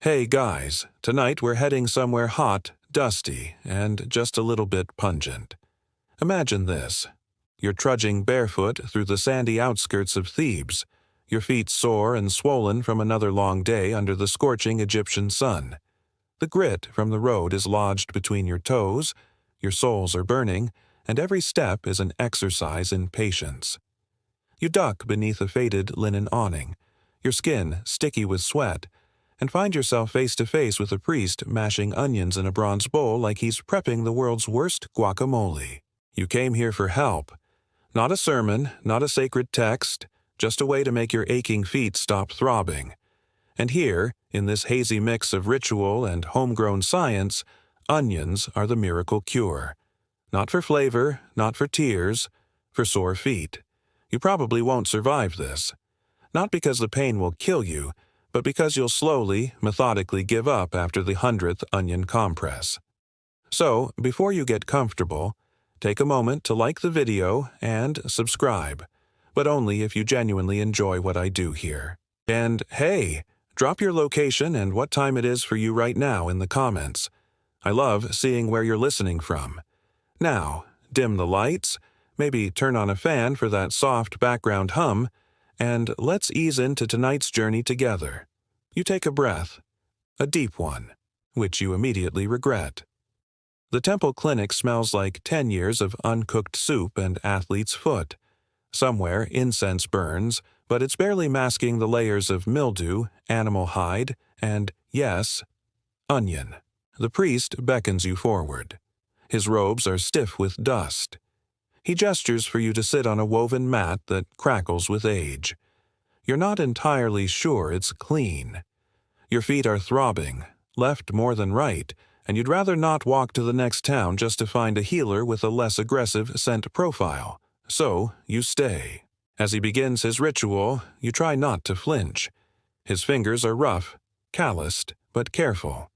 Hey guys, tonight we're heading somewhere hot, dusty, and just a little bit pungent. Imagine this. You're trudging barefoot through the sandy outskirts of Thebes, your feet sore and swollen from another long day under the scorching Egyptian sun. The grit from the road is lodged between your toes, your soles are burning, and every step is an exercise in patience. You duck beneath a faded linen awning, your skin sticky with sweat, and find yourself face to face with a priest mashing onions in a bronze bowl like he's prepping the world's worst guacamole. You came here for help. Not a sermon, not a sacred text, just a way to make your aching feet stop throbbing. And here, in this hazy mix of ritual and homegrown science, onions are the miracle cure. Not for flavor, not for tears, for sore feet. You probably won't survive this. Not because the pain will kill you, but because you'll slowly, methodically give up after the 100th onion compress. So, before you get comfortable, take a moment to like the video and subscribe, but only if you genuinely enjoy what I do here. And hey, drop your location and what time it is for you right now in the comments. I love seeing where you're listening from. Now, dim the lights, maybe turn on a fan for that soft background hum, and let's ease into tonight's journey together. You take a breath, a deep one, which you immediately regret. The temple clinic smells like 10 years of uncooked soup and athlete's foot. Somewhere incense burns, but it's barely masking the layers of mildew, animal hide, and, yes, onion. The priest beckons you forward. His robes are stiff with dust. He gestures for you to sit on a woven mat that crackles with age. You're not entirely sure it's clean. Your feet are throbbing, left more than right, and you'd rather not walk to the next town just to find a healer with a less aggressive scent profile. So, you stay. As he begins his ritual, you try not to flinch. His fingers are rough, calloused, but careful.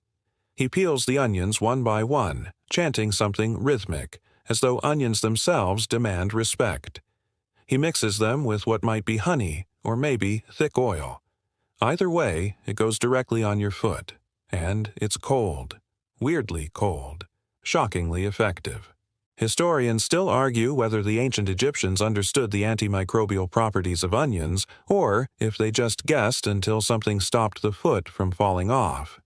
He peels the onions one by one, chanting something rhythmic, as though onions themselves demand respect. He mixes them with what might be honey, or maybe thick oil. Either way, it goes directly on your foot, and it's cold, weirdly cold, shockingly effective. Historians still argue whether the ancient Egyptians understood the antimicrobial properties of onions, or if they just guessed until something stopped the foot from falling off.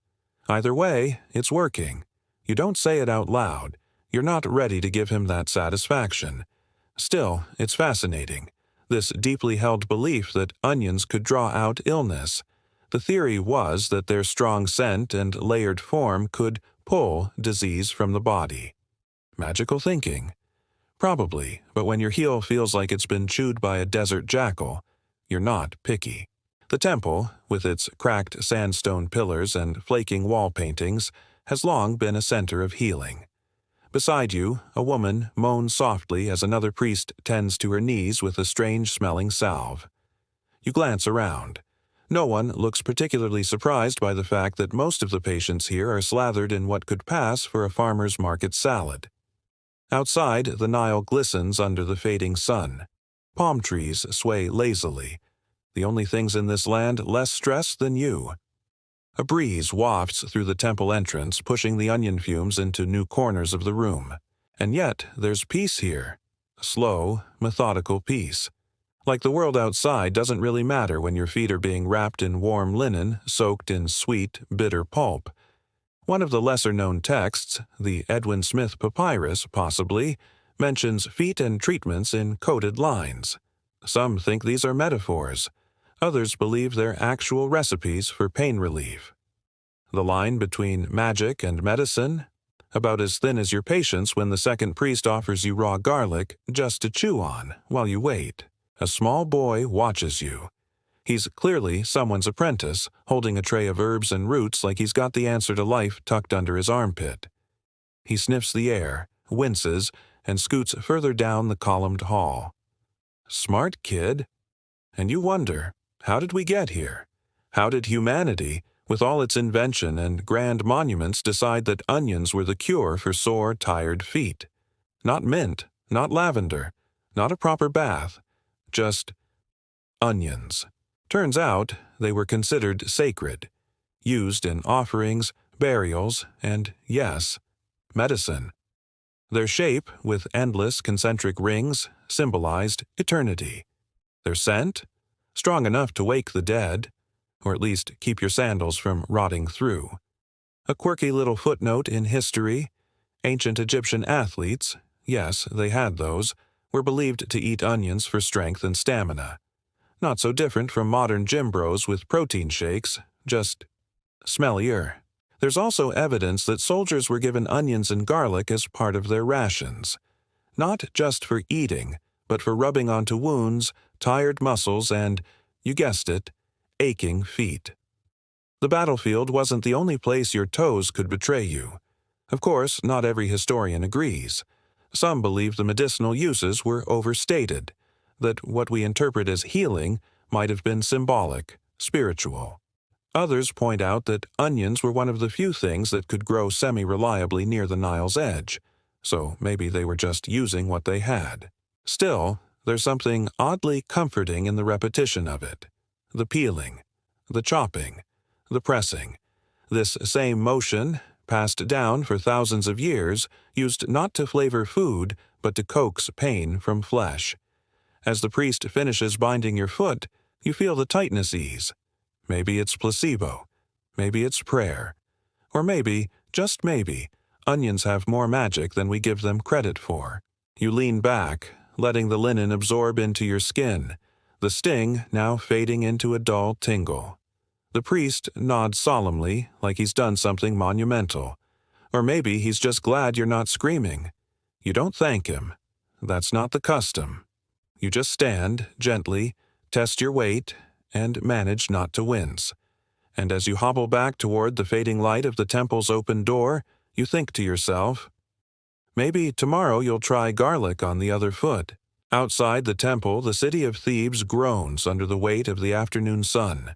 Either way, it's working. You don't say it out loud. You're not ready to give him that satisfaction. Still, it's fascinating. This deeply held belief that onions could draw out illness. The theory was that their strong scent and layered form could pull disease from the body. Magical thinking? Probably, but when your heel feels like it's been chewed by a desert jackal, you're not picky. The temple, with its cracked sandstone pillars and flaking wall paintings, has long been a center of healing. Beside you, a woman moans softly as another priest tends to her knees with a strange-smelling salve. You glance around. No one looks particularly surprised by the fact that most of the patients here are slathered in what could pass for a farmer's market salad. Outside, the Nile glistens under the fading sun. Palm trees sway lazily. The only things in this land less stressed than you. A breeze wafts through the temple entrance, pushing the onion fumes into new corners of the room. And yet, there's peace here. Slow, methodical peace. Like the world outside doesn't really matter when your feet are being wrapped in warm linen, soaked in sweet, bitter pulp. One of the lesser-known texts, the Edwin Smith Papyrus, possibly, mentions feet and treatments in coded lines. Some think these are metaphors. Others believe they're actual recipes for pain relief. The line between magic and medicine? About as thin as your patience when the second priest offers you raw garlic just to chew on while you wait. A small boy watches you. He's clearly someone's apprentice, holding a tray of herbs and roots like he's got the answer to life tucked under his armpit. He sniffs the air, winces, and scoots further down the columned hall. Smart kid. And you wonder, how did we get here? How did humanity, with all its invention and grand monuments, decide that onions were the cure for sore, tired feet? Not mint, not lavender, not a proper bath, just onions. Turns out they were considered sacred. used in offerings, burials, and, yes, medicine. Their shape, with endless concentric rings, symbolized eternity. Their scent? Strong enough to wake the dead, or at least keep your sandals from rotting through. A quirky little footnote in history: ancient Egyptian athletes, yes, they had those, were believed to eat onions for strength and stamina. Not so different from modern gym bros with protein shakes, just smellier. There's also evidence that soldiers were given onions and garlic as part of their rations. Not just for eating, but for rubbing onto wounds, tired muscles, and, you guessed it, aching feet. The battlefield wasn't the only place your toes could betray you. Of course, not every historian agrees. Some believe the medicinal uses were overstated, that what we interpret as healing might have been symbolic, spiritual. Others point out that onions were one of the few things that could grow semi-reliably near the Nile's edge, so maybe they were just using what they had. Still, there's something oddly comforting in the repetition of it. The peeling, the chopping, the pressing. This same motion, passed down for thousands of years, used not to flavor food, but to coax pain from flesh. As the priest finishes binding your foot, you feel the tightness ease. Maybe it's placebo. Maybe it's prayer. Or maybe, just maybe, onions have more magic than we give them credit for. You lean back, letting the linen absorb into your skin, the sting now fading into a dull tingle. The priest nods solemnly, like he's done something monumental. Or maybe he's just glad you're not screaming. You don't thank him. That's not the custom. You just stand, gently, test your weight, and manage not to wince. And as you hobble back toward the fading light of the temple's open door, you think to yourself, maybe tomorrow you'll try garlic on the other foot. Outside the temple, the city of Thebes groans under the weight of the afternoon sun.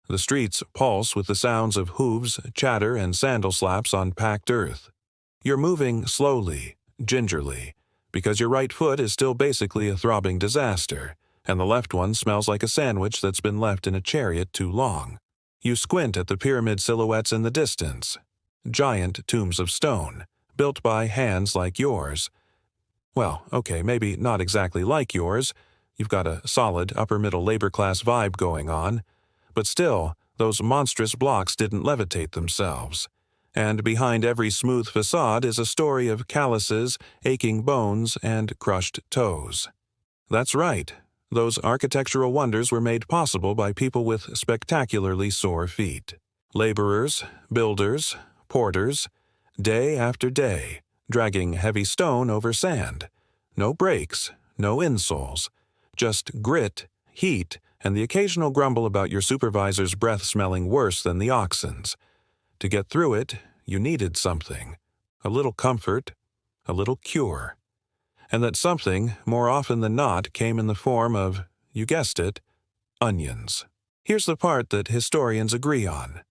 The streets pulse with the sounds of hooves, chatter, and sandal slaps on packed earth. You're moving slowly, gingerly, because your right foot is still basically a throbbing disaster, and the left one smells like a sandwich that's been left in a chariot too long. You squint at the pyramid silhouettes in the distance. Giant tombs of stone, built by hands like yours. Well, okay, maybe not exactly like yours. You've got a solid upper-middle labor-class vibe going on. But still, those monstrous blocks didn't levitate themselves. And behind every smooth facade is a story of calluses, aching bones, and crushed toes. That's right. Those architectural wonders were made possible by people with spectacularly sore feet. Laborers, builders, porters, day after day, dragging heavy stone over sand. No brakes, no insoles, just grit, heat, and the occasional grumble about your supervisor's breath smelling worse than the oxen's. To get through it, you needed something. A little comfort, a little cure. And that something, more often than not, came in the form of, you guessed it, onions. Here's the part that historians agree on.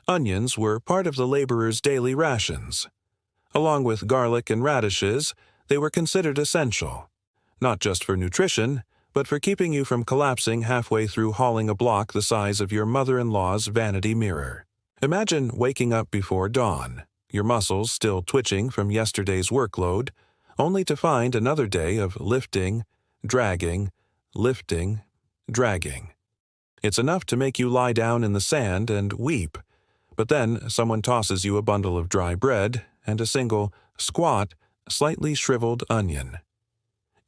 Onions were part of the laborers' daily rations. Along with garlic and radishes, they were considered essential, not just for nutrition, but for keeping you from collapsing halfway through hauling a block the size of your mother-in-law's vanity mirror. Imagine waking up before dawn, your muscles still twitching from yesterday's workload, only to find another day of lifting, dragging, dragging. It's enough to make you lie down in the sand and weep, but then someone tosses you a bundle of dry bread and a single, squat, slightly shriveled onion.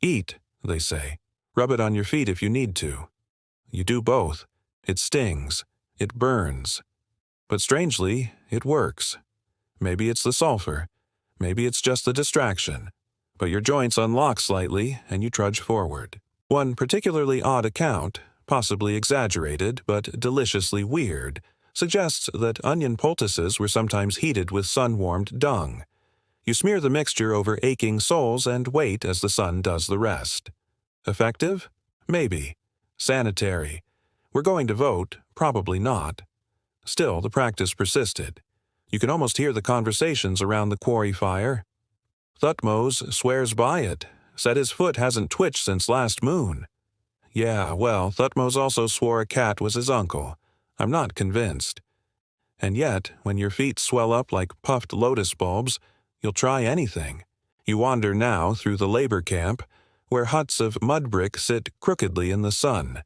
Eat, they say. Rub it on your feet if you need to. You do both. It stings. It burns. But strangely, it works. Maybe it's the sulfur. Maybe it's just the distraction. But your joints unlock slightly, and you trudge forward. One particularly odd account, possibly exaggerated but deliciously weird, suggests that onion poultices were sometimes heated with sun-warmed dung. You smear the mixture over aching soles and wait as the sun does the rest. Effective? Maybe. Sanitary. We're going to vote, probably not. Still, the practice persisted. You can almost hear the conversations around the quarry fire. Thutmose swears by it, said his foot hasn't twitched since last moon. Yeah, well, Thutmose also swore a cat was his uncle. I'm not convinced. And yet, when your feet swell up like puffed lotus bulbs, you'll try anything. You wander now through the labor camp, where huts of mud brick sit crookedly in the sun.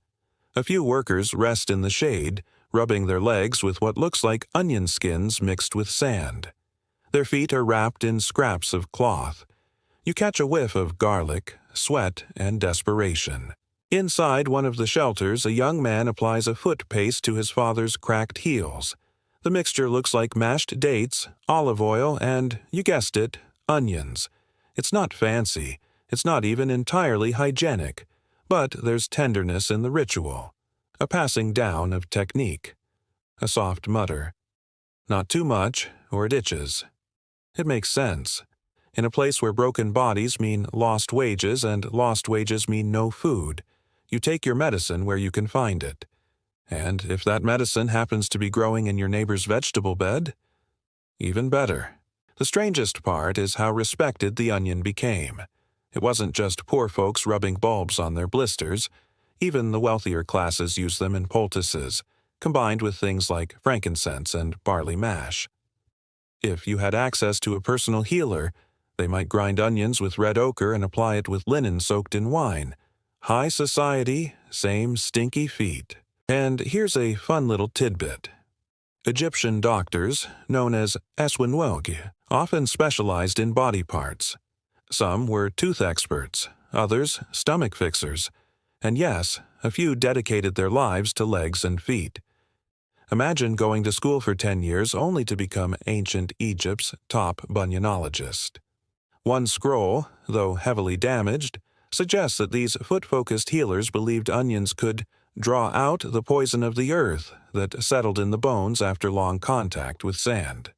A few workers rest in the shade, rubbing their legs with what looks like onion skins mixed with sand. Their feet are wrapped in scraps of cloth. You catch a whiff of garlic, sweat, and desperation. Inside one of the shelters, a young man applies a foot paste to his father's cracked heels. The mixture looks like mashed dates, olive oil, and, you guessed it, onions. It's not fancy. It's not even entirely hygienic. But there's tenderness in the ritual. A passing down of technique. A soft mutter. Not too much, or it itches. It makes sense. In a place where broken bodies mean lost wages and lost wages mean no food, you take your medicine where you can find it. And if that medicine happens to be growing in your neighbor's vegetable bed, even better. The strangest part is how respected the onion became. It wasn't just poor folks rubbing bulbs on their blisters. Even the wealthier classes use them in poultices, combined with things like frankincense and barley mash. If you had access to a personal healer, they might grind onions with red ochre and apply it with linen soaked in wine. High society, same stinky feet. And here's a fun little tidbit. Egyptian doctors, known as eswinwelgi, often specialized in body parts. Some were tooth experts, others stomach fixers, and yes, a few dedicated their lives to legs and feet. Imagine going to school for 10 years only to become ancient Egypt's top bunionologist. One scroll, though heavily damaged, suggests that these foot-focused healers believed onions could draw out the poison of the earth that settled in the bones after long contact with sand.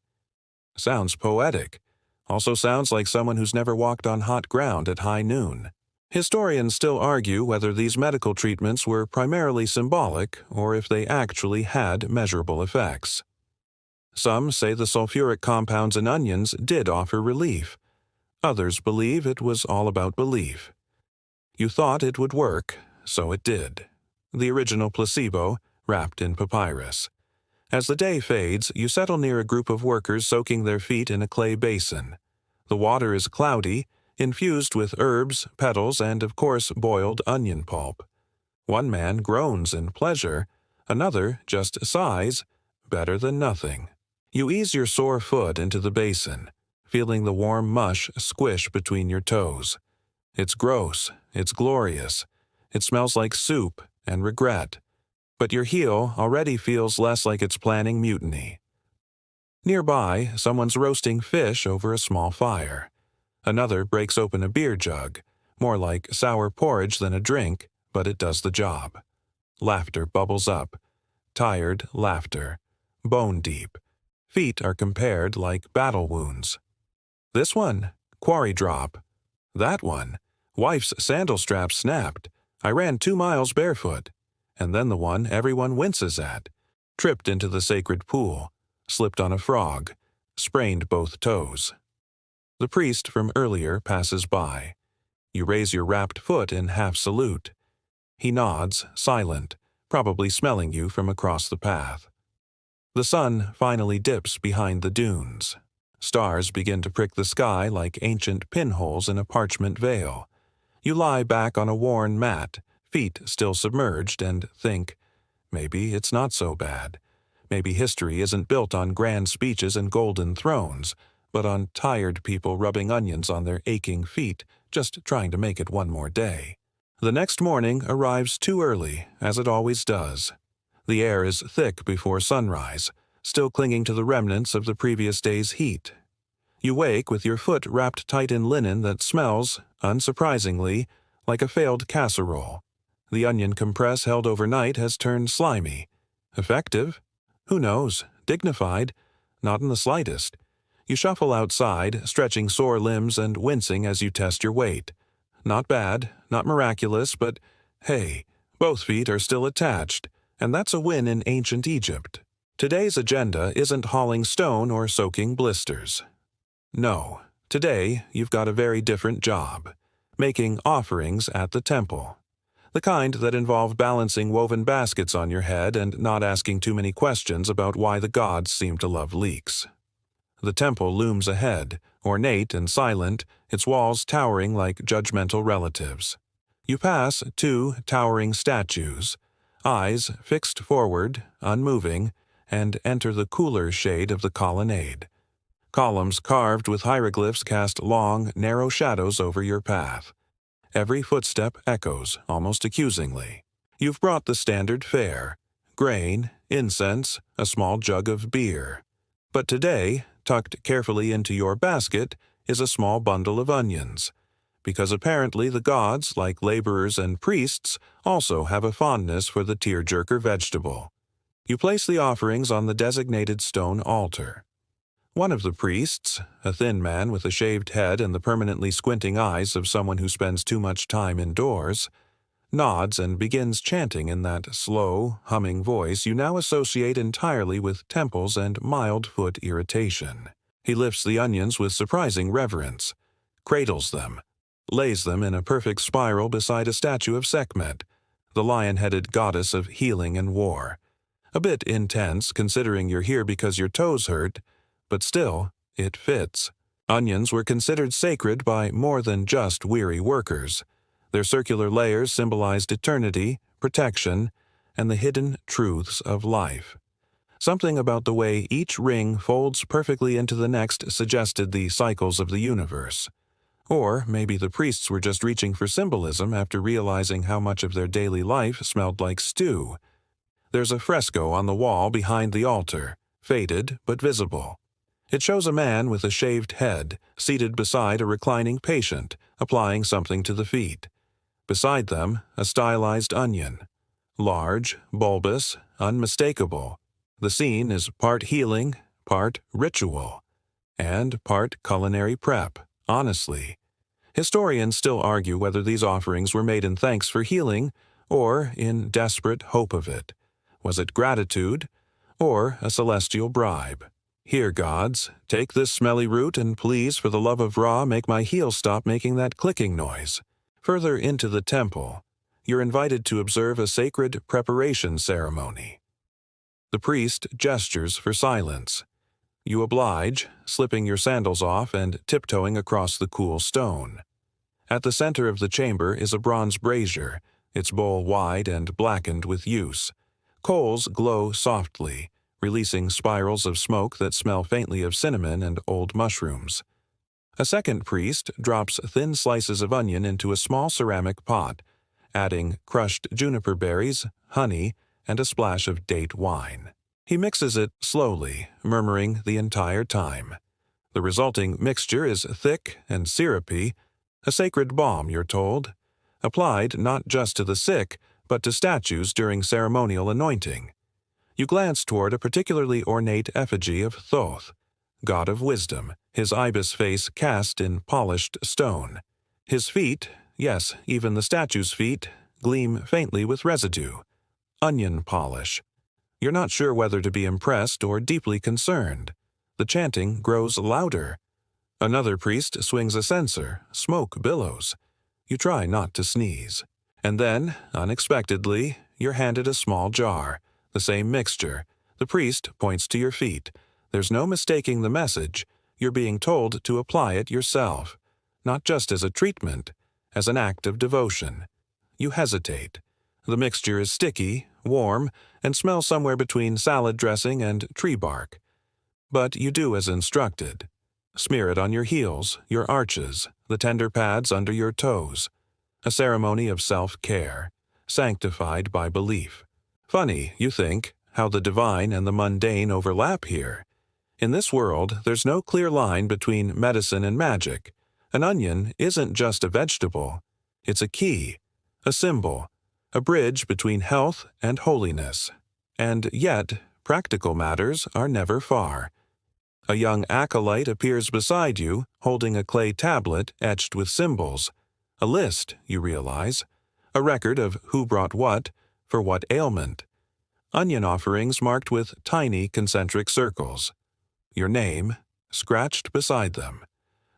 Sounds poetic. Also sounds like someone who's never walked on hot ground at high noon. Historians still argue whether these medical treatments were primarily symbolic or if they actually had measurable effects. Some say the sulfuric compounds in onions did offer relief. Others believe it was all about belief. You thought it would work, so it did. The original placebo, wrapped in papyrus. As the day fades, you settle near a group of workers soaking their feet in a clay basin. The water is cloudy, infused with herbs, petals, and, of course, boiled onion pulp. One man groans in pleasure, another just sighs, better than nothing. You ease your sore foot into the basin, feeling the warm mush squish between your toes. It's gross, it's glorious, it smells like soup and regret, but your heel already feels less like it's planning mutiny. Nearby, someone's roasting fish over a small fire. Another breaks open a beer jug, more like sour porridge than a drink, but it does the job. Laughter bubbles up. Tired laughter. Bone deep. Feet are compared like battle wounds. This one, quarry drop. That one, wife's sandal strap snapped. I ran 2 miles barefoot. And then the one everyone winces at. Tripped into the sacred pool. Slipped on a frog. Sprained both toes. The priest from earlier passes by. You raise your wrapped foot in half salute. He nods, silent, probably smelling you from across the path. The sun finally dips behind the dunes. Stars begin to prick the sky like ancient pinholes in a parchment veil. You lie back on a worn mat, feet still submerged, and think, maybe it's not so bad. Maybe history isn't built on grand speeches and golden thrones, but on tired people rubbing onions on their aching feet, just trying to make it one more day. The next morning arrives too early, as it always does. The air is thick before sunrise, still clinging to the remnants of the previous day's heat. You wake with your foot wrapped tight in linen that smells, unsurprisingly, like a failed casserole. The onion compress held overnight has turned slimy. Effective? Who knows? Dignified? Not in the slightest. You shuffle outside, stretching sore limbs and wincing as you test your weight. Not bad, not miraculous, but hey, both feet are still attached, and that's a win in ancient Egypt. Today's agenda isn't hauling stone or soaking blisters. No, today you've got a very different job, making offerings at the temple. the kind that involve balancing woven baskets on your head and not asking too many questions about why the gods seem to love leeks. The temple looms ahead, ornate and silent, its walls towering like judgmental relatives. You pass two towering statues, eyes fixed forward, unmoving, and enter the cooler shade of the colonnade. Columns carved with hieroglyphs cast long, narrow shadows over your path. Every footstep echoes, almost accusingly. You've brought the standard fare: grain, incense, a small jug of beer. But today, tucked carefully into your basket, is a small bundle of onions, because apparently the gods, like laborers and priests, also have a fondness for the tearjerker vegetable. You place the offerings on the designated stone altar. One of the priests, a thin man with a shaved head and the permanently squinting eyes of someone who spends too much time indoors, nods and begins chanting in that slow, humming voice you now associate entirely with temples and mild foot irritation. He lifts the onions with surprising reverence, cradles them, lays them in a perfect spiral beside a statue of Sekhmet, the lion-headed goddess of healing and war. A bit intense, considering you're here because your toes hurt, but still, it fits. Onions were considered sacred by more than just weary workers. Their circular layers symbolized eternity, protection, and the hidden truths of life. Something about the way each ring folds perfectly into the next suggested the cycles of the universe. Or maybe the priests were just reaching for symbolism after realizing how much of their daily life smelled like stew. There's a fresco on the wall behind the altar, faded but visible. It shows a man with a shaved head, seated beside a reclining patient, applying something to the feet. Beside them, a stylized onion. Large, bulbous, unmistakable. The scene is part healing, part ritual, and part culinary prep, honestly. Historians still argue whether these offerings were made in thanks for healing or in desperate hope of it. Was it gratitude or a celestial bribe? Here, gods, take this smelly root and please, for the love of Ra, make my heel stop making that clicking noise. Further into the temple, you're invited to observe a sacred preparation ceremony. The priest gestures for silence. You oblige, slipping your sandals off and tiptoeing across the cool stone. At the center of the chamber is a bronze brazier, its bowl wide and blackened with use. Coals glow softly, releasing spirals of smoke that smell faintly of cinnamon and old mushrooms. A second priest drops thin slices of onion into a small ceramic pot, adding crushed juniper berries, honey, and a splash of date wine. He mixes it slowly, murmuring the entire time. The resulting mixture is thick and syrupy, a sacred balm, you're told, applied not just to the sick, but to statues during ceremonial anointing. You glance toward a particularly ornate effigy of Thoth, god of wisdom, his ibis face cast in polished stone. His feet, yes, even the statue's feet, gleam faintly with residue. Onion polish. You're not sure whether to be impressed or deeply concerned. The chanting grows louder. Another priest swings a censer, smoke billows. You try not to sneeze. And then, unexpectedly, you're handed a small jar. The same mixture. The priest points to your feet. There's no mistaking the message. You're being told to apply it yourself, not just as a treatment, as an act of devotion. You hesitate. The mixture is sticky, warm, and smells somewhere between salad dressing and tree bark. But you do as instructed. Smear it on your heels, your arches, the tender pads under your toes. A ceremony of self-care, sanctified by belief. Funny, you think, how the divine and the mundane overlap here. In this world, there's no clear line between medicine and magic. An onion isn't just a vegetable. It's a key, a symbol, a bridge between health and holiness. And yet, practical matters are never far. A young acolyte appears beside you, holding a clay tablet etched with symbols. A list, you realize. A record of who brought what, for what ailment. Onion offerings marked with tiny concentric circles. Your name, scratched beside them.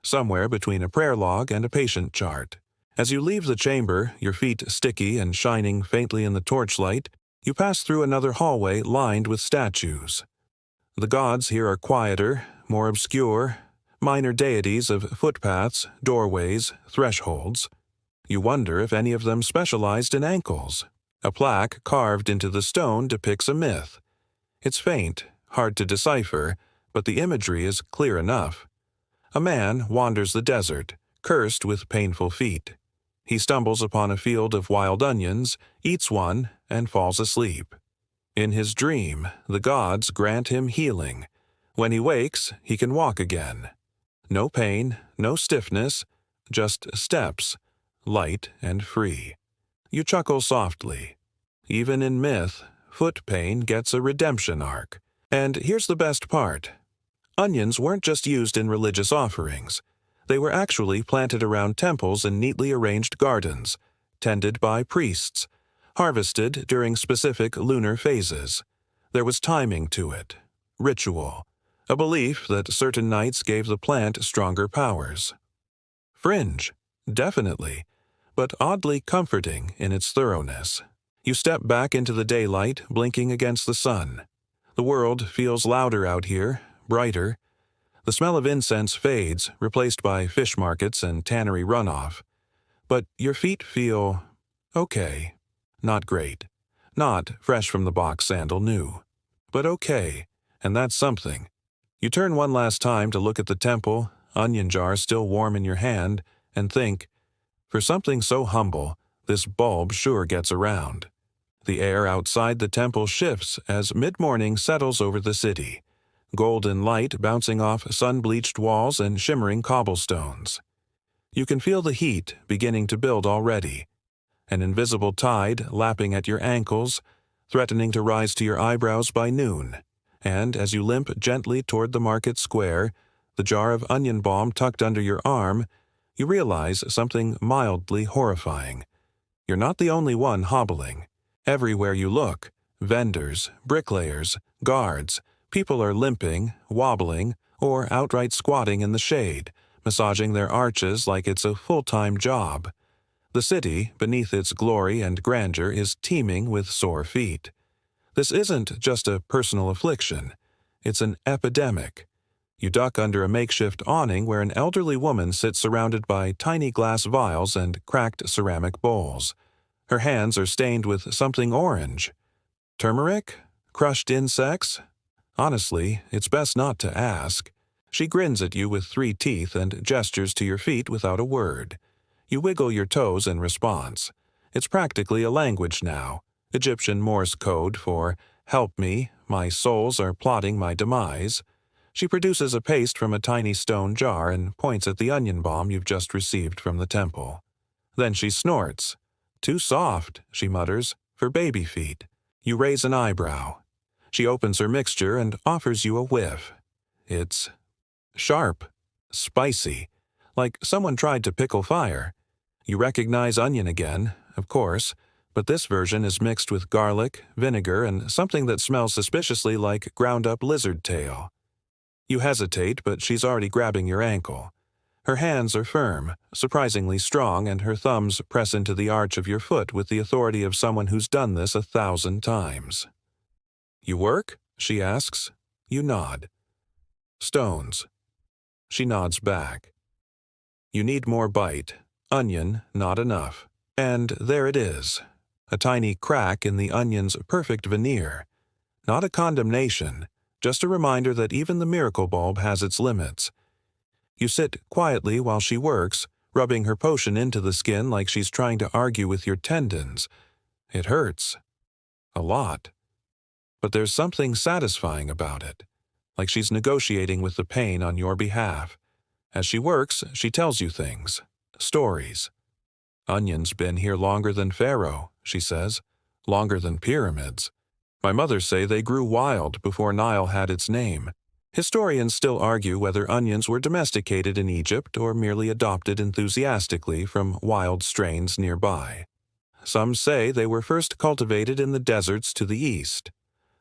Somewhere between a prayer log and a patient chart. As you leave the chamber, your feet sticky and shining faintly in the torchlight, you pass through another hallway lined with statues. The gods here are quieter, more obscure, minor deities of footpaths, doorways, thresholds. You wonder if any of them specialized in ankles. A plaque carved into the stone depicts a myth. It's faint, hard to decipher, but the imagery is clear enough. A man wanders the desert, cursed with painful feet. He stumbles upon a field of wild onions, eats one, and falls asleep. In his dream, the gods grant him healing. When he wakes, he can walk again. No pain, no stiffness, just steps, light and free. You chuckle softly. Even in myth, foot pain gets a redemption arc. And here's the best part. Onions weren't just used in religious offerings. They were actually planted around temples in neatly arranged gardens, tended by priests, harvested during specific lunar phases. There was timing to it, ritual, a belief that certain nights gave the plant stronger powers. Fringe, definitely, but oddly comforting in its thoroughness. You step back into the daylight, blinking against the sun. The world feels louder out here, brighter. The smell of incense fades, replaced by fish markets and tannery runoff. But your feet feel okay. Not great. Not fresh from the box sandal new. But okay, and that's something. You turn one last time to look at the temple, onion jar still warm in your hand, and think, for something so humble, this bulb sure gets around. The air outside the temple shifts as mid-morning settles over the city, golden light bouncing off sun-bleached walls and shimmering cobblestones. You can feel the heat beginning to build already, an invisible tide lapping at your ankles, threatening to rise to your eyebrows by noon, and as you limp gently toward the market square, the jar of onion balm tucked under your arm, you realize something mildly horrifying. You're not the only one hobbling. Everywhere you look, vendors, bricklayers, guards, people are limping, wobbling, or outright squatting in the shade, massaging their arches like it's a full-time job. The city, beneath its glory and grandeur, is teeming with sore feet. This isn't just a personal affliction. It's an epidemic. You duck under a makeshift awning where an elderly woman sits surrounded by tiny glass vials and cracked ceramic bowls. Her hands are stained with something orange. Turmeric? Crushed insects? Honestly, it's best not to ask. She grins at you with 3 teeth and gestures to your feet without a word. You wiggle your toes in response. It's practically a language now, Egyptian Morse code for, "Help me, my souls are plotting my demise." She produces a paste from a tiny stone jar and points at the onion balm you've just received from the temple. Then she snorts. "Too soft," she mutters, "for baby feet." You raise an eyebrow. She opens her mixture and offers you a whiff. It's sharp, spicy, like someone tried to pickle fire. You recognize onion again, of course, but this version is mixed with garlic, vinegar, and something that smells suspiciously like ground-up lizard tail. You hesitate, but she's already grabbing your ankle. Her hands are firm, surprisingly strong, and her thumbs press into the arch of your foot with the authority of someone who's done this 1,000 times. "You work?" she asks. You nod. "Stones." She nods back. You need more bite. Onion, not enough. And there it is. A tiny crack in the onion's perfect veneer. Not a condemnation, just a reminder that even the miracle bulb has its limits. You sit quietly while she works, rubbing her potion into the skin like she's trying to argue with your tendons. It hurts. A lot. But there's something satisfying about it, like she's negotiating with the pain on your behalf. As she works, she tells you things. Stories. "Onion's been here longer than Pharaoh," she says. "Longer than pyramids. My mother say they grew wild before Nile had its name." Historians still argue whether onions were domesticated in Egypt or merely adopted enthusiastically from wild strains nearby. Some say they were first cultivated in the deserts to the east.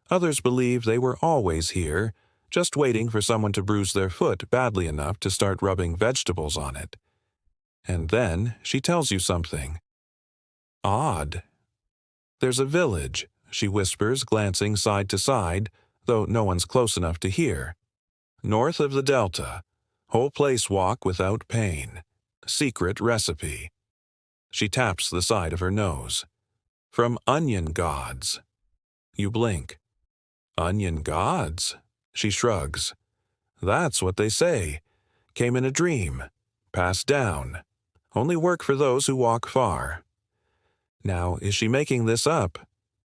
Others believe they were always here, just waiting for someone to bruise their foot badly enough to start rubbing vegetables on it. And then she tells you something. Odd. There's a village, she whispers, glancing side to side, though no one's close enough to hear. North of the Delta. Whole place walk without pain. Secret recipe. She taps the side of her nose. From onion gods. You blink. Onion gods? She shrugs. That's what they say. Came in a dream. Passed down. Only work for those who walk far. Now, is she making this up?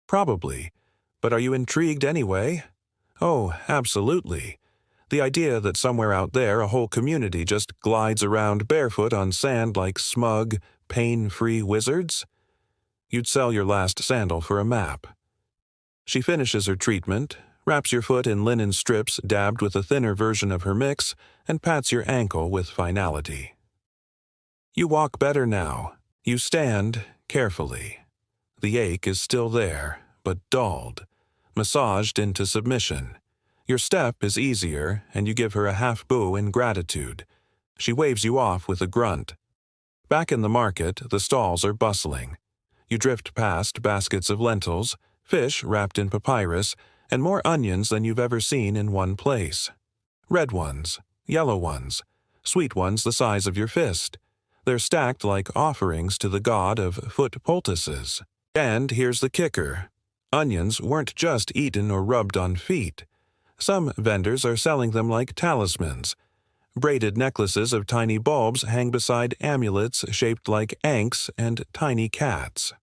Probably. But are you intrigued anyway? Oh, absolutely. The idea that somewhere out there a whole community just glides around barefoot on sand like smug, pain-free wizards? You'd sell your last sandal for a map. She finishes her treatment, wraps your foot in linen strips dabbed with a thinner version of her mix, and pats your ankle with finality. You walk better now. You stand carefully. The ache is still there, but dulled, massaged into submission. Your step is easier, and you give her a half-bow in gratitude. She waves you off with a grunt. Back in the market, the stalls are bustling. You drift past baskets of lentils, fish wrapped in papyrus, and more onions than you've ever seen in one place. Red ones, yellow ones, sweet ones the size of your fist. They're stacked like offerings to the god of foot poultices. And here's the kicker. Onions weren't just eaten or rubbed on feet. Some vendors are selling them like talismans. Braided necklaces of tiny bulbs hang beside amulets shaped like ankhs and tiny cats.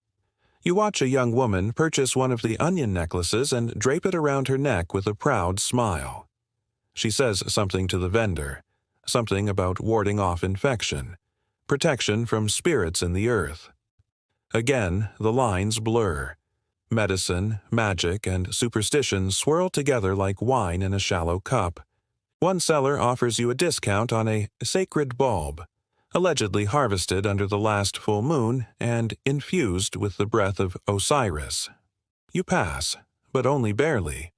You watch a young woman purchase one of the onion necklaces and drape it around her neck with a proud smile. She says something to the vendor, something about warding off infection, protection from spirits in the earth. Again, the lines blur. Medicine, magic, and superstition swirl together like wine in a shallow cup. One seller offers you a discount on a sacred bulb, allegedly harvested under the last full moon and infused with the breath of Osiris. You pass, but only barely.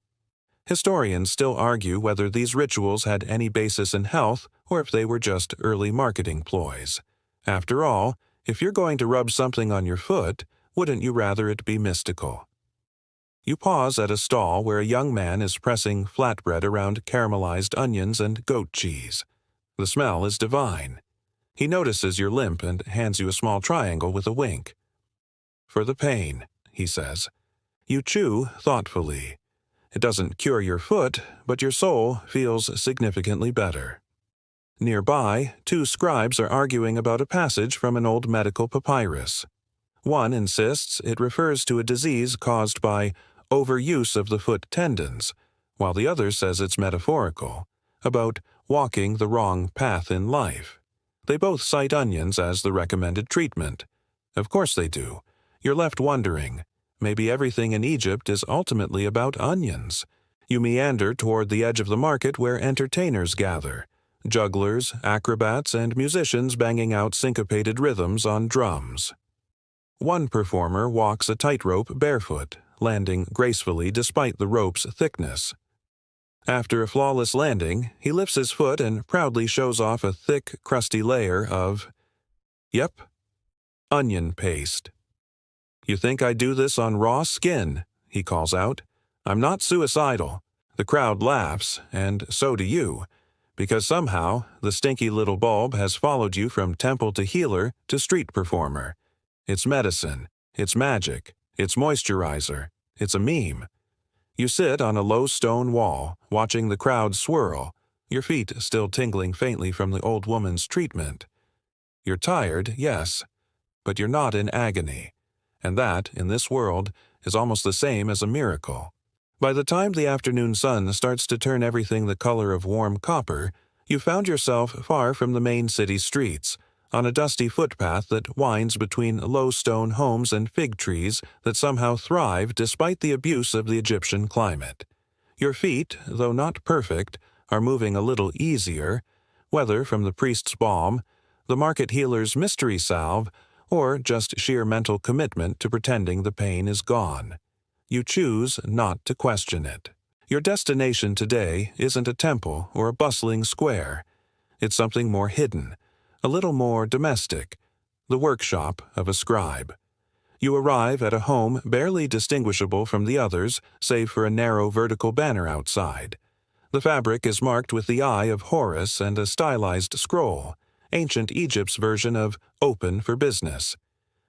Historians still argue whether these rituals had any basis in health or if they were just early marketing ploys. After all, if you're going to rub something on your foot, wouldn't you rather it be mystical? You pause at a stall where a young man is pressing flatbread around caramelized onions and goat cheese. The smell is divine. He notices your limp and hands you a small triangle with a wink. For the pain, he says. You chew thoughtfully. It doesn't cure your foot, but your soul feels significantly better. Nearby, two scribes are arguing about a passage from an old medical papyrus. One insists it refers to a disease caused by overuse of the foot tendons, while the other says it's metaphorical, about walking the wrong path in life. They both cite onions as the recommended treatment. Of course they do. You're left wondering, maybe everything in Egypt is ultimately about onions. You meander toward the edge of the market where entertainers gather. Jugglers, acrobats, and musicians banging out syncopated rhythms on drums. One performer walks a tightrope barefoot, landing gracefully despite the rope's thickness. After a flawless landing, he lifts his foot and proudly shows off a thick, crusty layer of, onion paste. "You think I do this on raw skin?" he calls out. "I'm not suicidal." The crowd laughs, and so do you. Because somehow, the stinky little bulb has followed you from temple to healer to street performer. It's medicine, it's magic, it's moisturizer, it's a meme. You sit on a low stone wall, watching the crowd swirl, your feet still tingling faintly from the old woman's treatment. You're tired, yes, but you're not in agony. And that, in this world, is almost the same as a miracle. By the time the afternoon sun starts to turn everything the color of warm copper, you found yourself far from the main city streets, on a dusty footpath that winds between low stone homes and fig trees that somehow thrive despite the abuse of the Egyptian climate. Your feet, though not perfect, are moving a little easier, whether from the priest's balm, the market healer's mystery salve, or just sheer mental commitment to pretending the pain is gone. You choose not to question it. Your destination today isn't a temple or a bustling square. It's something more hidden, a little more domestic, the workshop of a scribe. You arrive at a home barely distinguishable from the others, save for a narrow vertical banner outside. The fabric is marked with the eye of Horus and a stylized scroll, ancient Egypt's version of "open for business."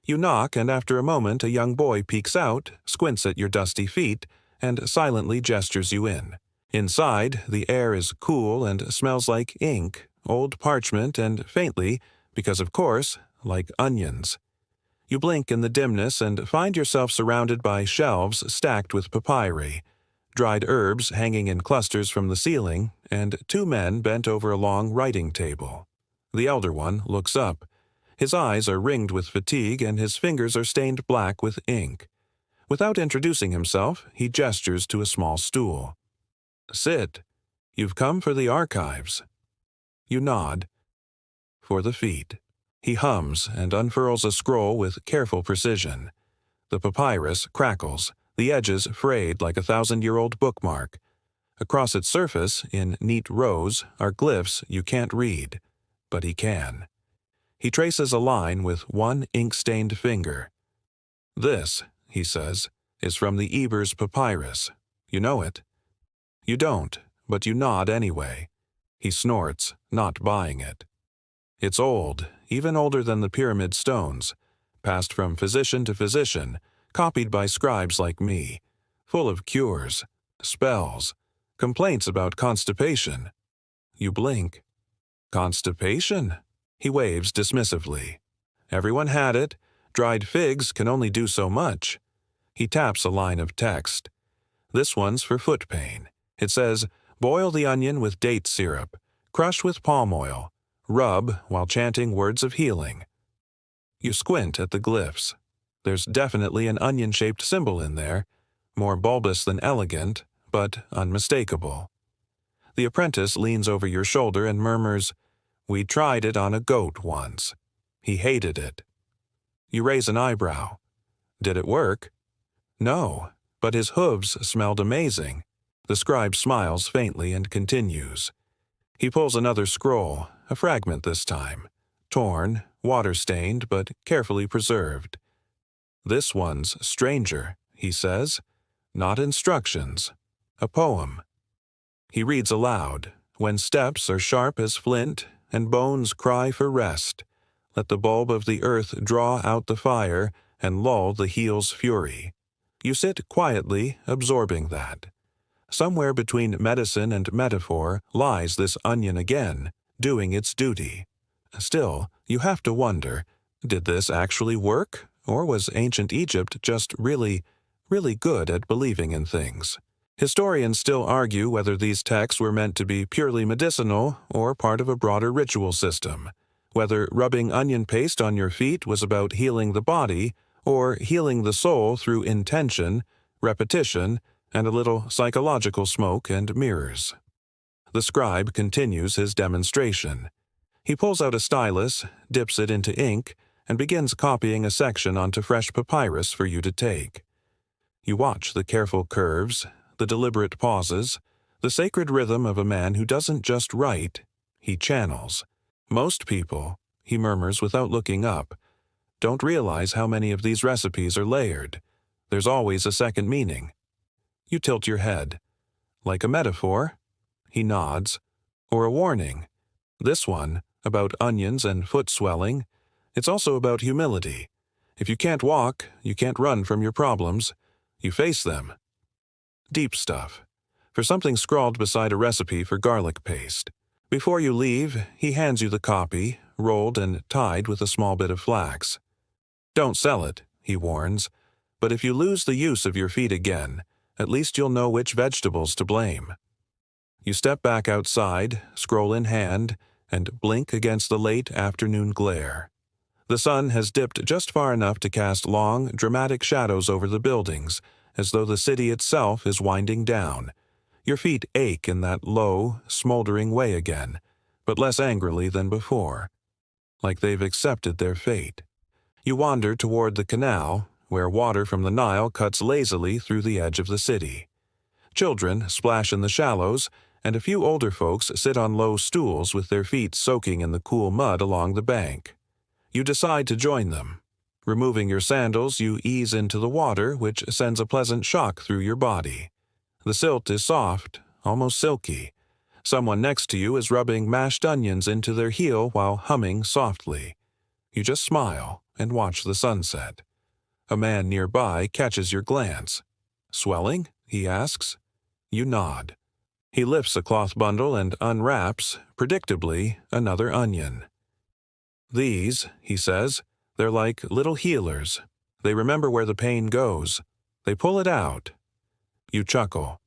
You knock, and after a moment a young boy peeks out, squints at your dusty feet, and silently gestures you in. Inside, the air is cool and smells like ink, old parchment, and faintly, because of course, like onions. You blink in the dimness and find yourself surrounded by shelves stacked with papyri, dried herbs hanging in clusters from the ceiling, and two men bent over a long writing table. The elder one looks up. His eyes are ringed with fatigue and his fingers are stained black with ink. Without introducing himself, he gestures to a small stool. "Sit. You've come for the archives." You nod. "For the feet." He hums and unfurls a scroll with careful precision. The papyrus crackles, the edges frayed like a 1,000-year-old bookmark. Across its surface, in neat rows, are glyphs you can't read, but he can. He traces a line with one ink-stained finger. "This," he says, "is from the Ebers papyrus. You know it?" You don't, but you nod anyway. He snorts, not buying it. "It's old, even older than the pyramid stones, passed from physician to physician, copied by scribes like me, full of cures, spells, complaints about constipation." You blink. "Constipation?" He waves dismissively. "Everyone had it. Dried figs can only do so much." He taps a line of text. "This one's for foot pain. It says, boil the onion with date syrup, crush with palm oil, rub while chanting words of healing." You squint at the glyphs. There's definitely an onion-shaped symbol in there, more bulbous than elegant, but unmistakable. The apprentice leans over your shoulder and murmurs, "We tried it on a goat once. He hated it." You raise an eyebrow. "Did it work?" "No, but his hooves smelled amazing." The scribe smiles faintly and continues. He pulls another scroll, a fragment this time, torn, water-stained, but carefully preserved. "This one's stranger," he says. "Not instructions. A poem." He reads aloud, "When steps are sharp as flint, and bones cry for rest, let the bulb of the earth draw out the fire, and lull the heel's fury." You sit quietly, absorbing that. Somewhere between medicine and metaphor lies this onion again, doing its duty. Still, you have to wonder, did this actually work, or was ancient Egypt just really good at believing in things? Historians still argue whether these texts were meant to be purely medicinal or part of a broader ritual system, whether rubbing onion paste on your feet was about healing the body or healing the soul through intention, repetition, and a little psychological smoke and mirrors. The scribe continues his demonstration. He pulls out a stylus, dips it into ink, and begins copying a section onto fresh papyrus for you to take. You watch the careful curves, the deliberate pauses, the sacred rhythm of a man who doesn't just write, he channels. Most people, he murmurs without looking up, don't realize how many of these recipes are layered. There's always a second meaning. You tilt your head. Like a metaphor? He nods. Or a warning. This one, about onions and foot swelling, it's also about humility. If you can't walk, you can't run from your problems. You face them. Deep stuff. For something scrawled beside a recipe for garlic paste. Before you leave, he hands you the copy, rolled and tied with a small bit of flax. "Don't sell it," he warns, "but if you lose the use of your feet again, at least you'll know which vegetables to blame." You step back outside, scroll in hand, and blink against the late afternoon glare. The sun has dipped just far enough to cast long, dramatic shadows over the buildings, as though the city itself is winding down. Your feet ache in that low, smoldering way again, but less angrily than before, like they've accepted their fate. You wander toward the canal, where water from the Nile cuts lazily through the edge of the city. Children splash in the shallows, and a few older folks sit on low stools with their feet soaking in the cool mud along the bank. You decide to join them. Removing your sandals, you ease into the water, which sends a pleasant shock through your body. The silt is soft, almost silky. Someone next to you is rubbing mashed onions into their heel while humming softly. You just smile and watch the sunset. A man nearby catches your glance. "Swelling?" he asks. You nod. He lifts a cloth bundle and unwraps, predictably, another onion. "These," he says, "they're like little healers. They remember where the pain goes. They pull it out." You chuckle.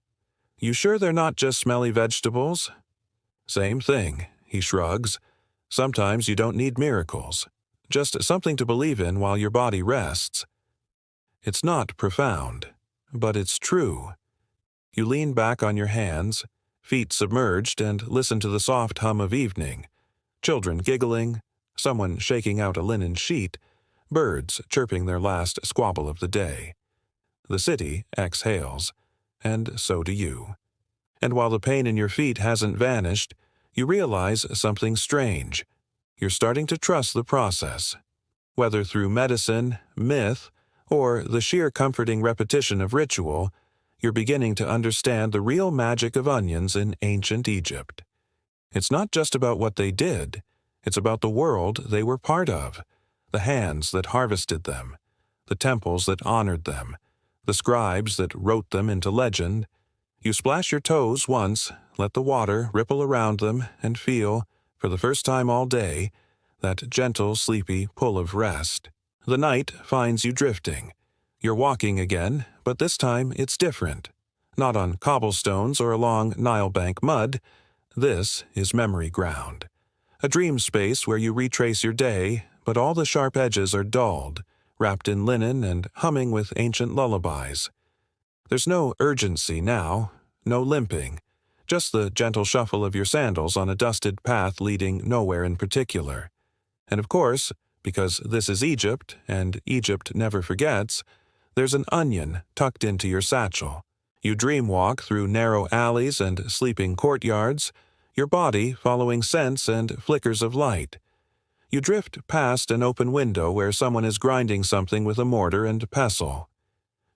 "You sure they're not just smelly vegetables?" "Same thing," he shrugs. "Sometimes you don't need miracles. Just something to believe in while your body rests." It's not profound, but it's true. You lean back on your hands, feet submerged, and listen to the soft hum of evening. Children giggling, someone shaking out a linen sheet, birds chirping their last squabble of the day. The city exhales, and so do you. And while the pain in your feet hasn't vanished, you realize something strange. You're starting to trust the process. Whether through medicine, myth, or the sheer comforting repetition of ritual, you're beginning to understand the real magic of onions in ancient Egypt. It's not just about what they did, it's about the world they were part of, the hands that harvested them, the temples that honored them, the scribes that wrote them into legend. You splash your toes once, let the water ripple around them, and feel, for the first time all day, that gentle, sleepy pull of rest. The night finds you drifting. You're walking again, but this time it's different. Not on cobblestones or along Nile bank mud. This is memory ground. A dream space where you retrace your day, but all the sharp edges are dulled, wrapped in linen and humming with ancient lullabies. There's no urgency now, no limping, just the gentle shuffle of your sandals on a dusted path leading nowhere in particular. And of course, because this is Egypt, and Egypt never forgets, there's an onion tucked into your satchel. You dream walk through narrow alleys and sleeping courtyards, your body following scents and flickers of light. You drift past an open window where someone is grinding something with a mortar and pestle.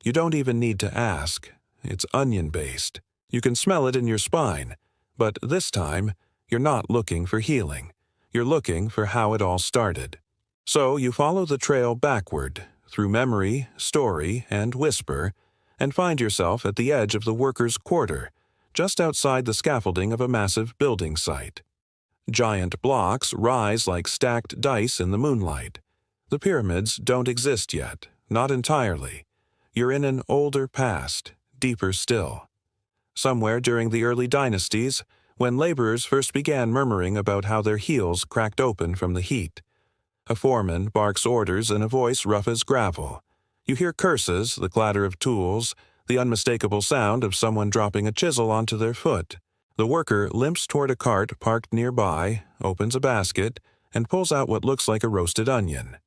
You don't even need to ask. It's onion-based. You can smell it in your spine, but this time, you're not looking for healing. You're looking for how it all started. So you follow the trail backward, through memory, story, and whisper, and find yourself at the edge of the workers' quarter, just outside the scaffolding of a massive building site. Giant blocks rise like stacked dice in the moonlight. The pyramids don't exist yet, not entirely. You're in an older past, deeper still. Somewhere during the early dynasties, when laborers first began murmuring about how their heels cracked open from the heat. A foreman barks orders in a voice rough as gravel. You hear curses, the clatter of tools, the unmistakable sound of someone dropping a chisel onto their foot. The worker limps toward a cart parked nearby, opens a basket, and pulls out what looks like a roasted onion.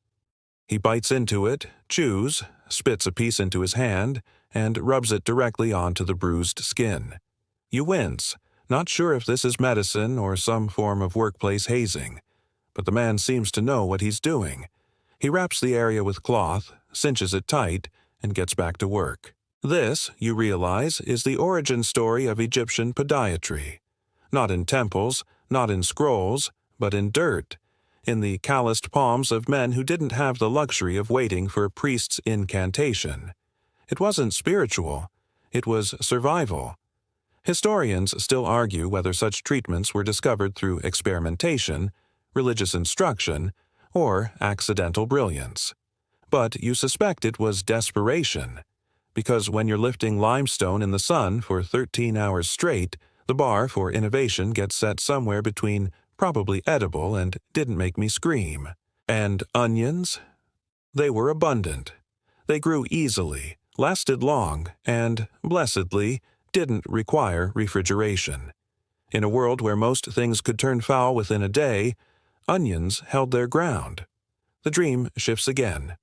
He bites into it, chews, spits a piece into his hand, and rubs it directly onto the bruised skin. You wince, not sure if this is medicine or some form of workplace hazing. But the man seems to know what he's doing. He wraps the area with cloth, cinches it tight, and gets back to work. This, you realize, is the origin story of Egyptian podiatry. Not in temples, not in scrolls, but in dirt, in the calloused palms of men who didn't have the luxury of waiting for a priest's incantation. It wasn't spiritual. It was survival. Historians still argue whether such treatments were discovered through experimentation, religious instruction, or accidental brilliance. But you suspect it was desperation, because when you're lifting limestone in the sun for 13 hours straight, the bar for innovation gets set somewhere between probably edible and didn't make me scream. And onions? They were abundant. They grew easily, lasted long, and, blessedly, didn't require refrigeration. In a world where most things could turn foul within a day, onions held their ground. The dream shifts again.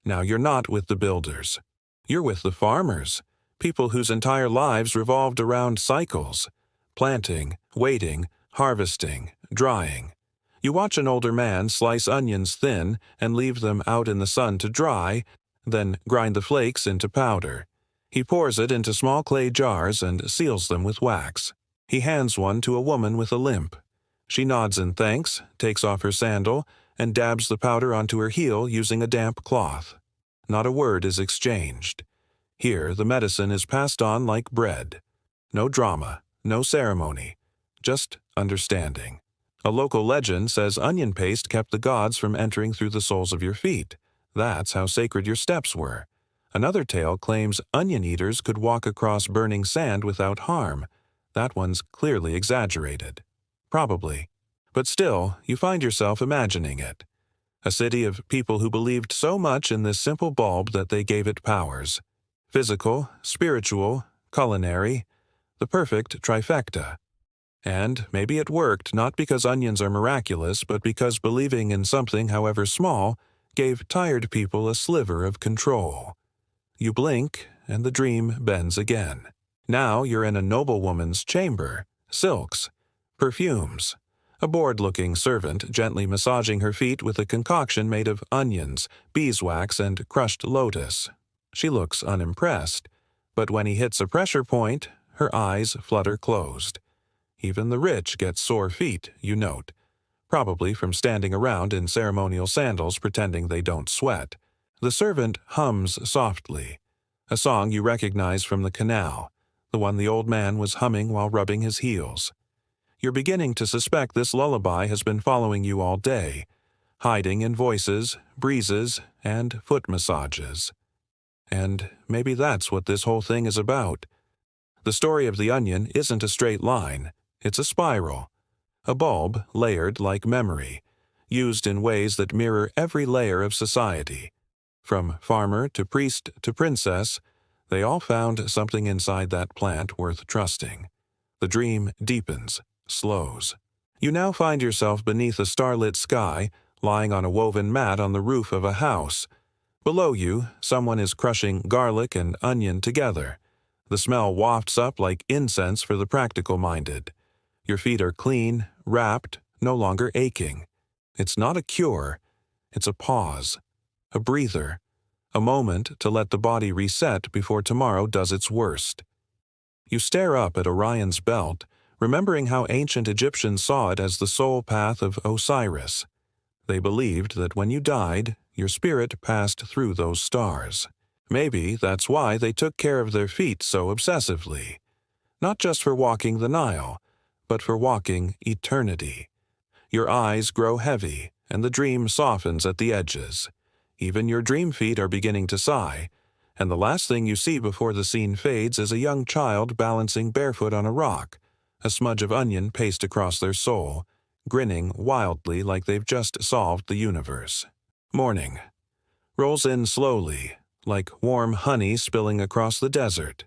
Now you're not with the builders. You're with the farmers, people whose entire lives revolved around cycles, planting, waiting, harvesting, drying. You watch an older man slice onions thin and leave them out in the sun to dry, then grind the flakes into powder. He pours it into small clay jars and seals them with wax. He hands one to a woman with a limp. She nods in thanks, takes off her sandal, and dabs the powder onto her heel using a damp cloth. Not a word is exchanged. Here, the medicine is passed on like bread. No drama, no ceremony, just understanding. A local legend says onion paste kept the gods from entering through the soles of your feet. That's how sacred your steps were. Another tale claims onion eaters could walk across burning sand without harm. That one's clearly exaggerated. Probably. But still, you find yourself imagining it. A city of people who believed so much in this simple bulb that they gave it powers. Physical, spiritual, culinary, the perfect trifecta. And maybe it worked not because onions are miraculous, but because believing in something, however small, gave tired people a sliver of control. You blink, and the dream bends again. Now you're in a noblewoman's chamber, silks, perfumes, a bored-looking servant gently massaging her feet with a concoction made of onions, beeswax, and crushed lotus. She looks unimpressed, but when he hits a pressure point, her eyes flutter closed. Even the rich get sore feet, you note, probably from standing around in ceremonial sandals pretending they don't sweat. The servant hums softly, a song you recognize from the canal, the one the old man was humming while rubbing his heels. You're beginning to suspect this lullaby has been following you all day, hiding in voices, breezes, and foot massages. And maybe that's what this whole thing is about. The story of the onion isn't a straight line, it's a spiral. A bulb layered like memory, used in ways that mirror every layer of society. From farmer to priest to princess, they all found something inside that plant worth trusting. The dream deepens, slows. You now find yourself beneath a starlit sky, lying on a woven mat on the roof of a house. Below you, someone is crushing garlic and onion together. The smell wafts up like incense for the practical-minded. Your feet are clean, wrapped, no longer aching. It's not a cure. It's a pause, a breather, a moment to let the body reset before tomorrow does its worst. You stare up at Orion's belt, remembering how ancient Egyptians saw it as the soul path of Osiris. They believed that when you died, your spirit passed through those stars. Maybe that's why they took care of their feet so obsessively. Not just for walking the Nile, but for walking eternity. Your eyes grow heavy, and the dream softens at the edges. Even your dream feet are beginning to sigh, and the last thing you see before the scene fades is a young child balancing barefoot on a rock, a smudge of onion paste across their sole, grinning wildly like they've just solved the universe. Morning rolls in slowly, like warm honey spilling across the desert.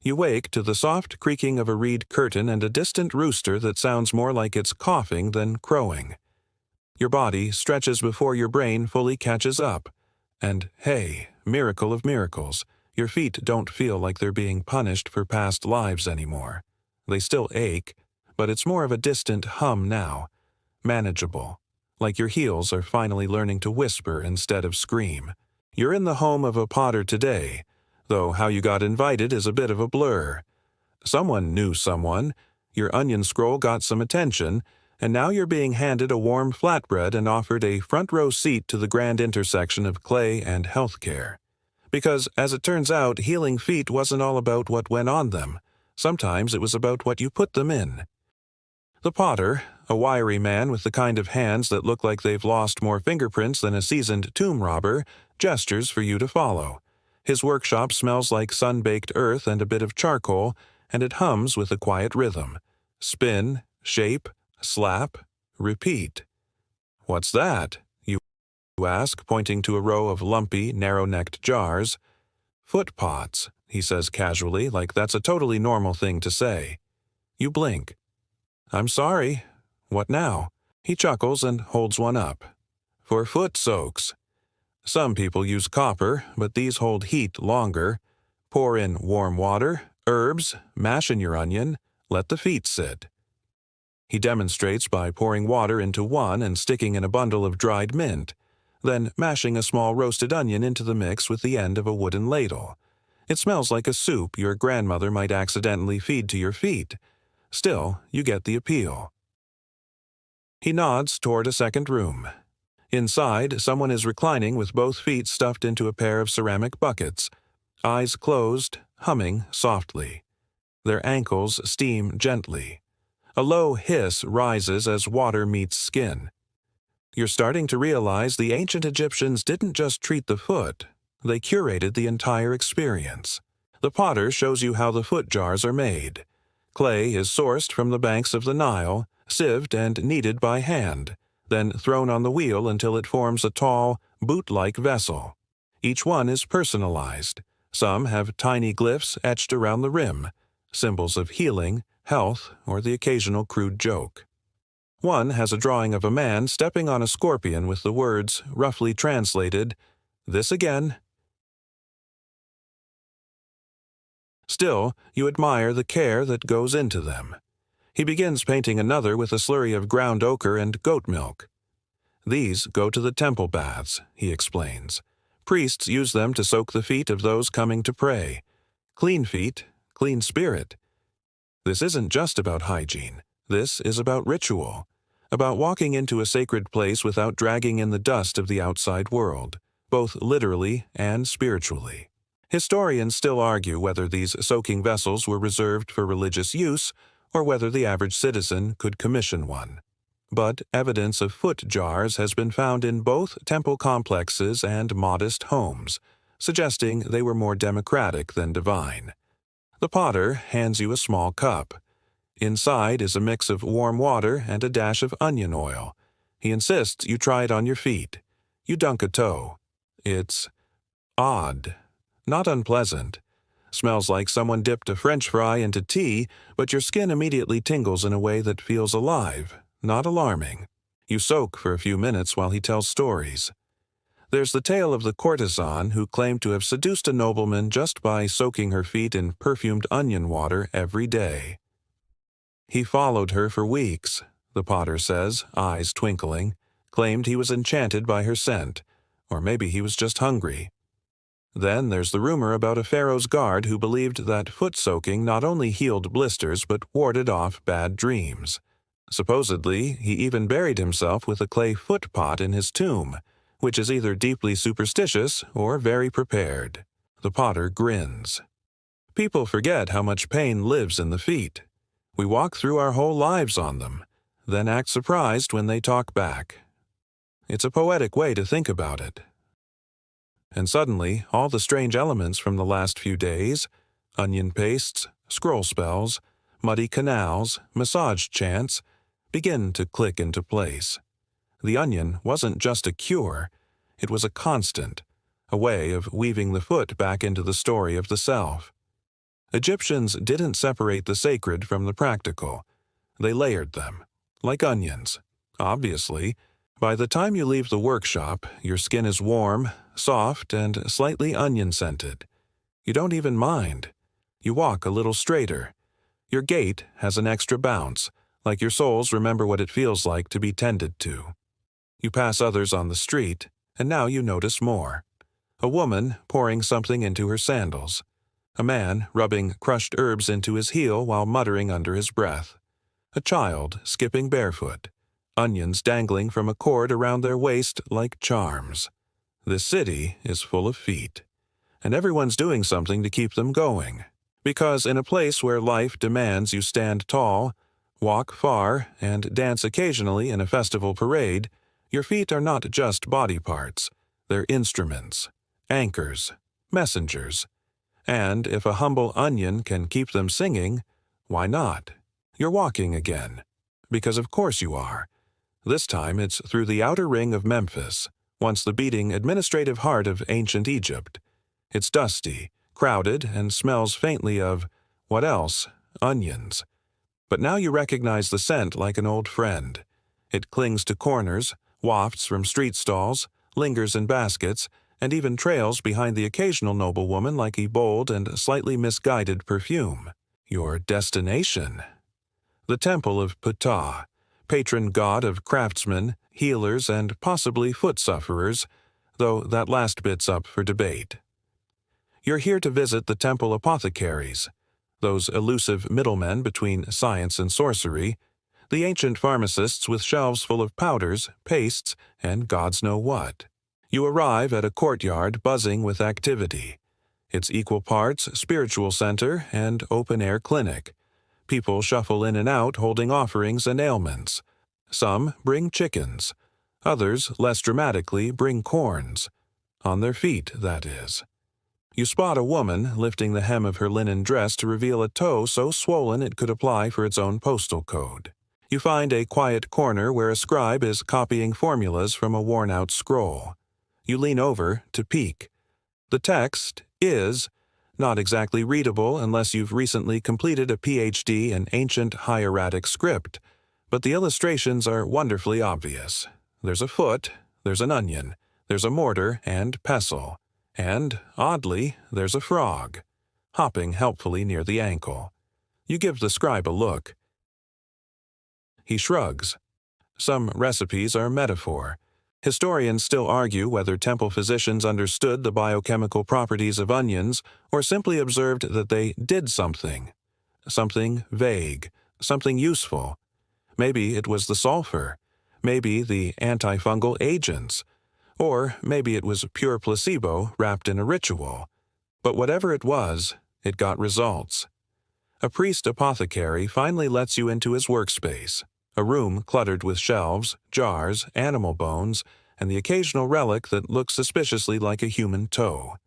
You wake to the soft creaking of a reed curtain and a distant rooster that sounds more like it's coughing than crowing. Your body stretches before your brain fully catches up. And hey, miracle of miracles, your feet don't feel like they're being punished for past lives anymore. They still ache, but it's more of a distant hum now, manageable, like your heels are finally learning to whisper instead of scream. You're in the home of a potter today, though how you got invited is a bit of a blur. Someone knew someone, your onion scroll got some attention, and now you're being handed a warm flatbread and offered a front-row seat to the grand intersection of clay and healthcare. Because, as it turns out, healing feet wasn't all about what went on them. Sometimes it was about what you put them in. The potter, a wiry man with the kind of hands that look like they've lost more fingerprints than a seasoned tomb robber, gestures for you to follow. His workshop smells like sun-baked earth and a bit of charcoal, and it hums with a quiet rhythm. Spin, shape, slap, repeat. "What's that?" you ask, pointing to a row of lumpy, narrow-necked jars. "Foot pots," he says casually, like that's a totally normal thing to say. You blink. "I'm sorry. What now?" He chuckles and holds one up. "For foot soaks. Some people use copper, but these hold heat longer. Pour in warm water, herbs, mash in your onion, Let the feet sit. He demonstrates by pouring water into one and sticking in a bundle of dried mint, then mashing a small roasted onion into the mix with the end of a wooden ladle. It smells like a soup your grandmother might accidentally feed to your feet. Still, you get the appeal. He nods toward a second room. Inside, someone is reclining with both feet stuffed into a pair of ceramic buckets, eyes closed, humming softly. Their ankles steam gently. A low hiss rises as water meets skin. You're starting to realize the ancient Egyptians didn't just treat the foot, they curated the entire experience. The potter shows you how the foot jars are made. Clay is sourced from the banks of the Nile, sieved and kneaded by hand, then thrown on the wheel until it forms a tall, boot-like vessel. Each one is personalized. Some have tiny glyphs etched around the rim, symbols of healing, health, or the occasional crude joke. One has a drawing of a man stepping on a scorpion with the words, roughly translated, "This again." Still, you admire the care that goes into them. He begins painting another with a slurry of ground ochre and goat milk. These go to the temple baths, he explains. Priests use them to soak the feet of those coming to pray. Clean feet, clean spirit. This isn't just about hygiene. This is about ritual, about walking into a sacred place without dragging in the dust of the outside world, both literally and spiritually. Historians still argue whether these soaking vessels were reserved for religious use or whether the average citizen could commission one. But evidence of foot jars has been found in both temple complexes and modest homes, suggesting they were more democratic than divine. The potter hands you a small cup. Inside is a mix of warm water and a dash of onion oil. He insists you try it on your feet. You dunk a toe. It's odd, not unpleasant. Smells like someone dipped a French fry into tea, but your skin immediately tingles in a way that feels alive, not alarming. You soak for a few minutes while he tells stories. There's the tale of the courtesan who claimed to have seduced a nobleman just by soaking her feet in perfumed onion water every day. He followed her for weeks, the potter says, eyes twinkling, claimed he was enchanted by her scent, or maybe he was just hungry. Then there's the rumor about a pharaoh's guard who believed that foot soaking not only healed blisters but warded off bad dreams. Supposedly, he even buried himself with a clay foot pot in his tomb, which is either deeply superstitious or very prepared. The potter grins. People forget how much pain lives in the feet. We walk through our whole lives on them, then act surprised when they talk back. It's a poetic way to think about it. And suddenly, all the strange elements from the last few days, onion pastes, scroll spells, muddy canals, massage chants, begin to click into place. The onion wasn't just a cure, it was a constant, a way of weaving the foot back into the story of the self. Egyptians didn't separate the sacred from the practical. They layered them, like onions. Obviously, by the time you leave the workshop, your skin is warm, soft, and slightly onion-scented. You don't even mind. You walk a little straighter. Your gait has an extra bounce, like your soles remember what it feels like to be tended to. You pass others on the street, and now you notice more. A woman pouring something into her sandals. A man rubbing crushed herbs into his heel while muttering under his breath. A child skipping barefoot. Onions dangling from a cord around their waist like charms. This city is full of feet, and everyone's doing something to keep them going. Because in a place where life demands you stand tall, walk far, and dance occasionally in a festival parade, your feet are not just body parts. They're instruments, anchors, messengers. And if a humble onion can keep them singing, why not? You're walking again. Because of course you are. This time it's through the outer ring of Memphis, once the beating administrative heart of ancient Egypt. It's dusty, crowded, and smells faintly of, what else? Onions. But now you recognize the scent like an old friend. It clings to corners, wafts from street stalls, lingers in baskets, and even trails behind the occasional noblewoman like a bold and slightly misguided perfume. Your destination, the temple of Ptah, patron god of craftsmen, healers, and possibly foot sufferers, though that last bit's up for debate. You're here to visit the temple apothecaries, those elusive middlemen between science and sorcery, the ancient pharmacists with shelves full of powders, pastes, and gods know what. You arrive at a courtyard buzzing with activity. It's equal parts spiritual center and open-air clinic. People shuffle in and out holding offerings and ailments. Some bring chickens. Others, less dramatically, bring corns. On their feet, that is. You spot a woman lifting the hem of her linen dress to reveal a toe so swollen it could apply for its own postal code. You find a quiet corner where a scribe is copying formulas from a worn-out scroll. You lean over to peek. The text is not exactly readable unless you've recently completed a PhD in ancient hieratic script, but the illustrations are wonderfully obvious. There's a foot, there's an onion, there's a mortar and pestle, and, oddly, there's a frog, hopping helpfully near the ankle. You give the scribe a look. He shrugs. Some recipes are metaphor. Historians still argue whether temple physicians understood the biochemical properties of onions or simply observed that they did something vague, something useful. Maybe it was the sulfur, maybe the antifungal agents, or maybe it was pure placebo wrapped in a ritual. But whatever it was, it got results. A priest apothecary finally lets you into his workspace, a room cluttered with shelves, jars, animal bones, and the occasional relic that looks suspiciously like a human toe.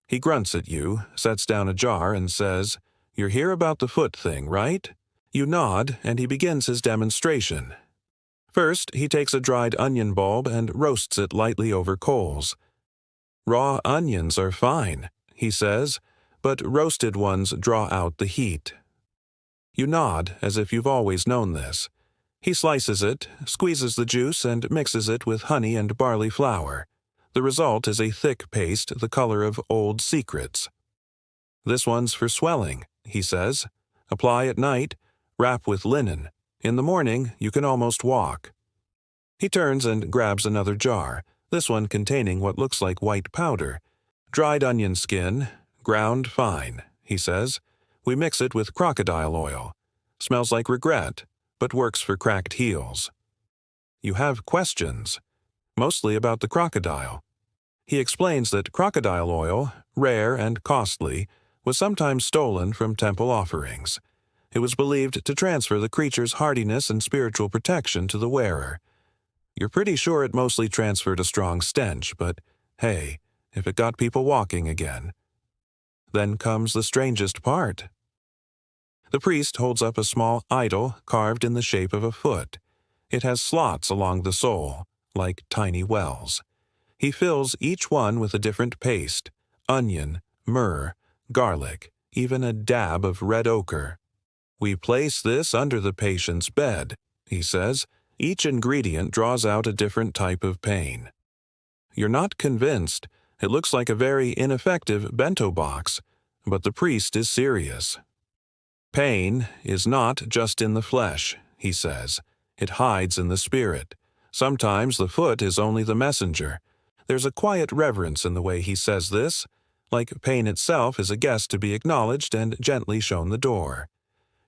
He grunts at you, sets down a jar, and says, "You're here about the foot thing, right?" You nod, and he begins his demonstration. First, he takes a dried onion bulb and roasts it lightly over coals. "Raw onions are fine," he says, "but roasted ones draw out the heat." You nod, as if you've always known this. He slices it, squeezes the juice, and mixes it with honey and barley flour. The result is a thick paste the color of old secrets. "This one's for swelling," he says. "Apply at night, wrap with linen. In the morning, you can almost walk." He turns and grabs another jar, this one containing what looks like white powder. "Dried onion skin, ground fine," he says. "We mix it with crocodile oil. Smells like regret, but works for cracked heels." You have questions, mostly about the crocodile. He explains that crocodile oil, rare and costly, was sometimes stolen from temple offerings. It was believed to transfer the creature's hardiness and spiritual protection to the wearer. You're pretty sure it mostly transferred a strong stench, but hey, if it got people walking again. Then comes the strangest part. The priest holds up a small idol carved in the shape of a foot. It has slots along the sole, like tiny wells. He fills each one with a different paste: onion, myrrh, garlic, even a dab of red ochre. "We place this under the patient's bed," he says. "Each ingredient draws out a different type of pain." You're not convinced. It looks like a very ineffective bento box, but the priest is serious. "Pain is not just in the flesh," he says. "It hides in the spirit. Sometimes the foot is only the messenger." There's a quiet reverence in the way he says this, like pain itself is a guest to be acknowledged and gently shown the door.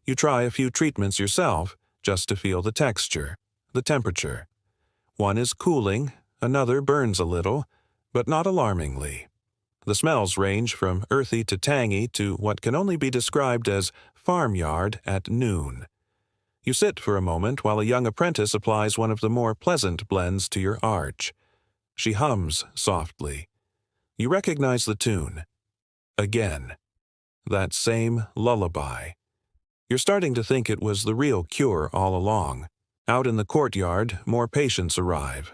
You try a few treatments yourself, just to feel the texture, the temperature. One is cooling, another burns a little, but not alarmingly. The smells range from earthy to tangy to what can only be described as farmyard at noon. You sit for a moment while a young apprentice applies one of the more pleasant blends to your arch. She hums softly. You recognize the tune. Again. That same lullaby. You're starting to think it was the real cure all along. Out in the courtyard, more patients arrive.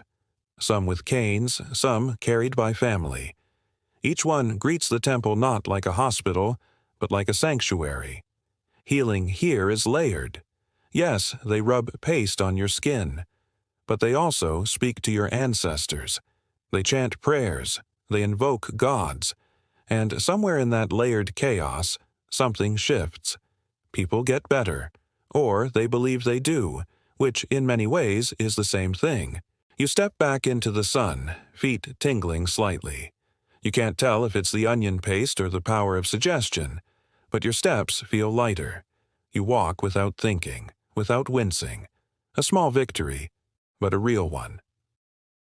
Some with canes, some carried by family. Each one greets the temple not like a hospital, but like a sanctuary. Healing here is layered. Yes, they rub paste on your skin, but they also speak to your ancestors. They chant prayers, they invoke gods, and somewhere in that layered chaos, something shifts. People get better, Or they believe they do, which in many ways is the same thing. You step back into the sun, feet tingling slightly. You can't tell if it's the onion paste or the power of suggestion, but your steps feel lighter. You walk without thinking, without wincing. A small victory, but a real one.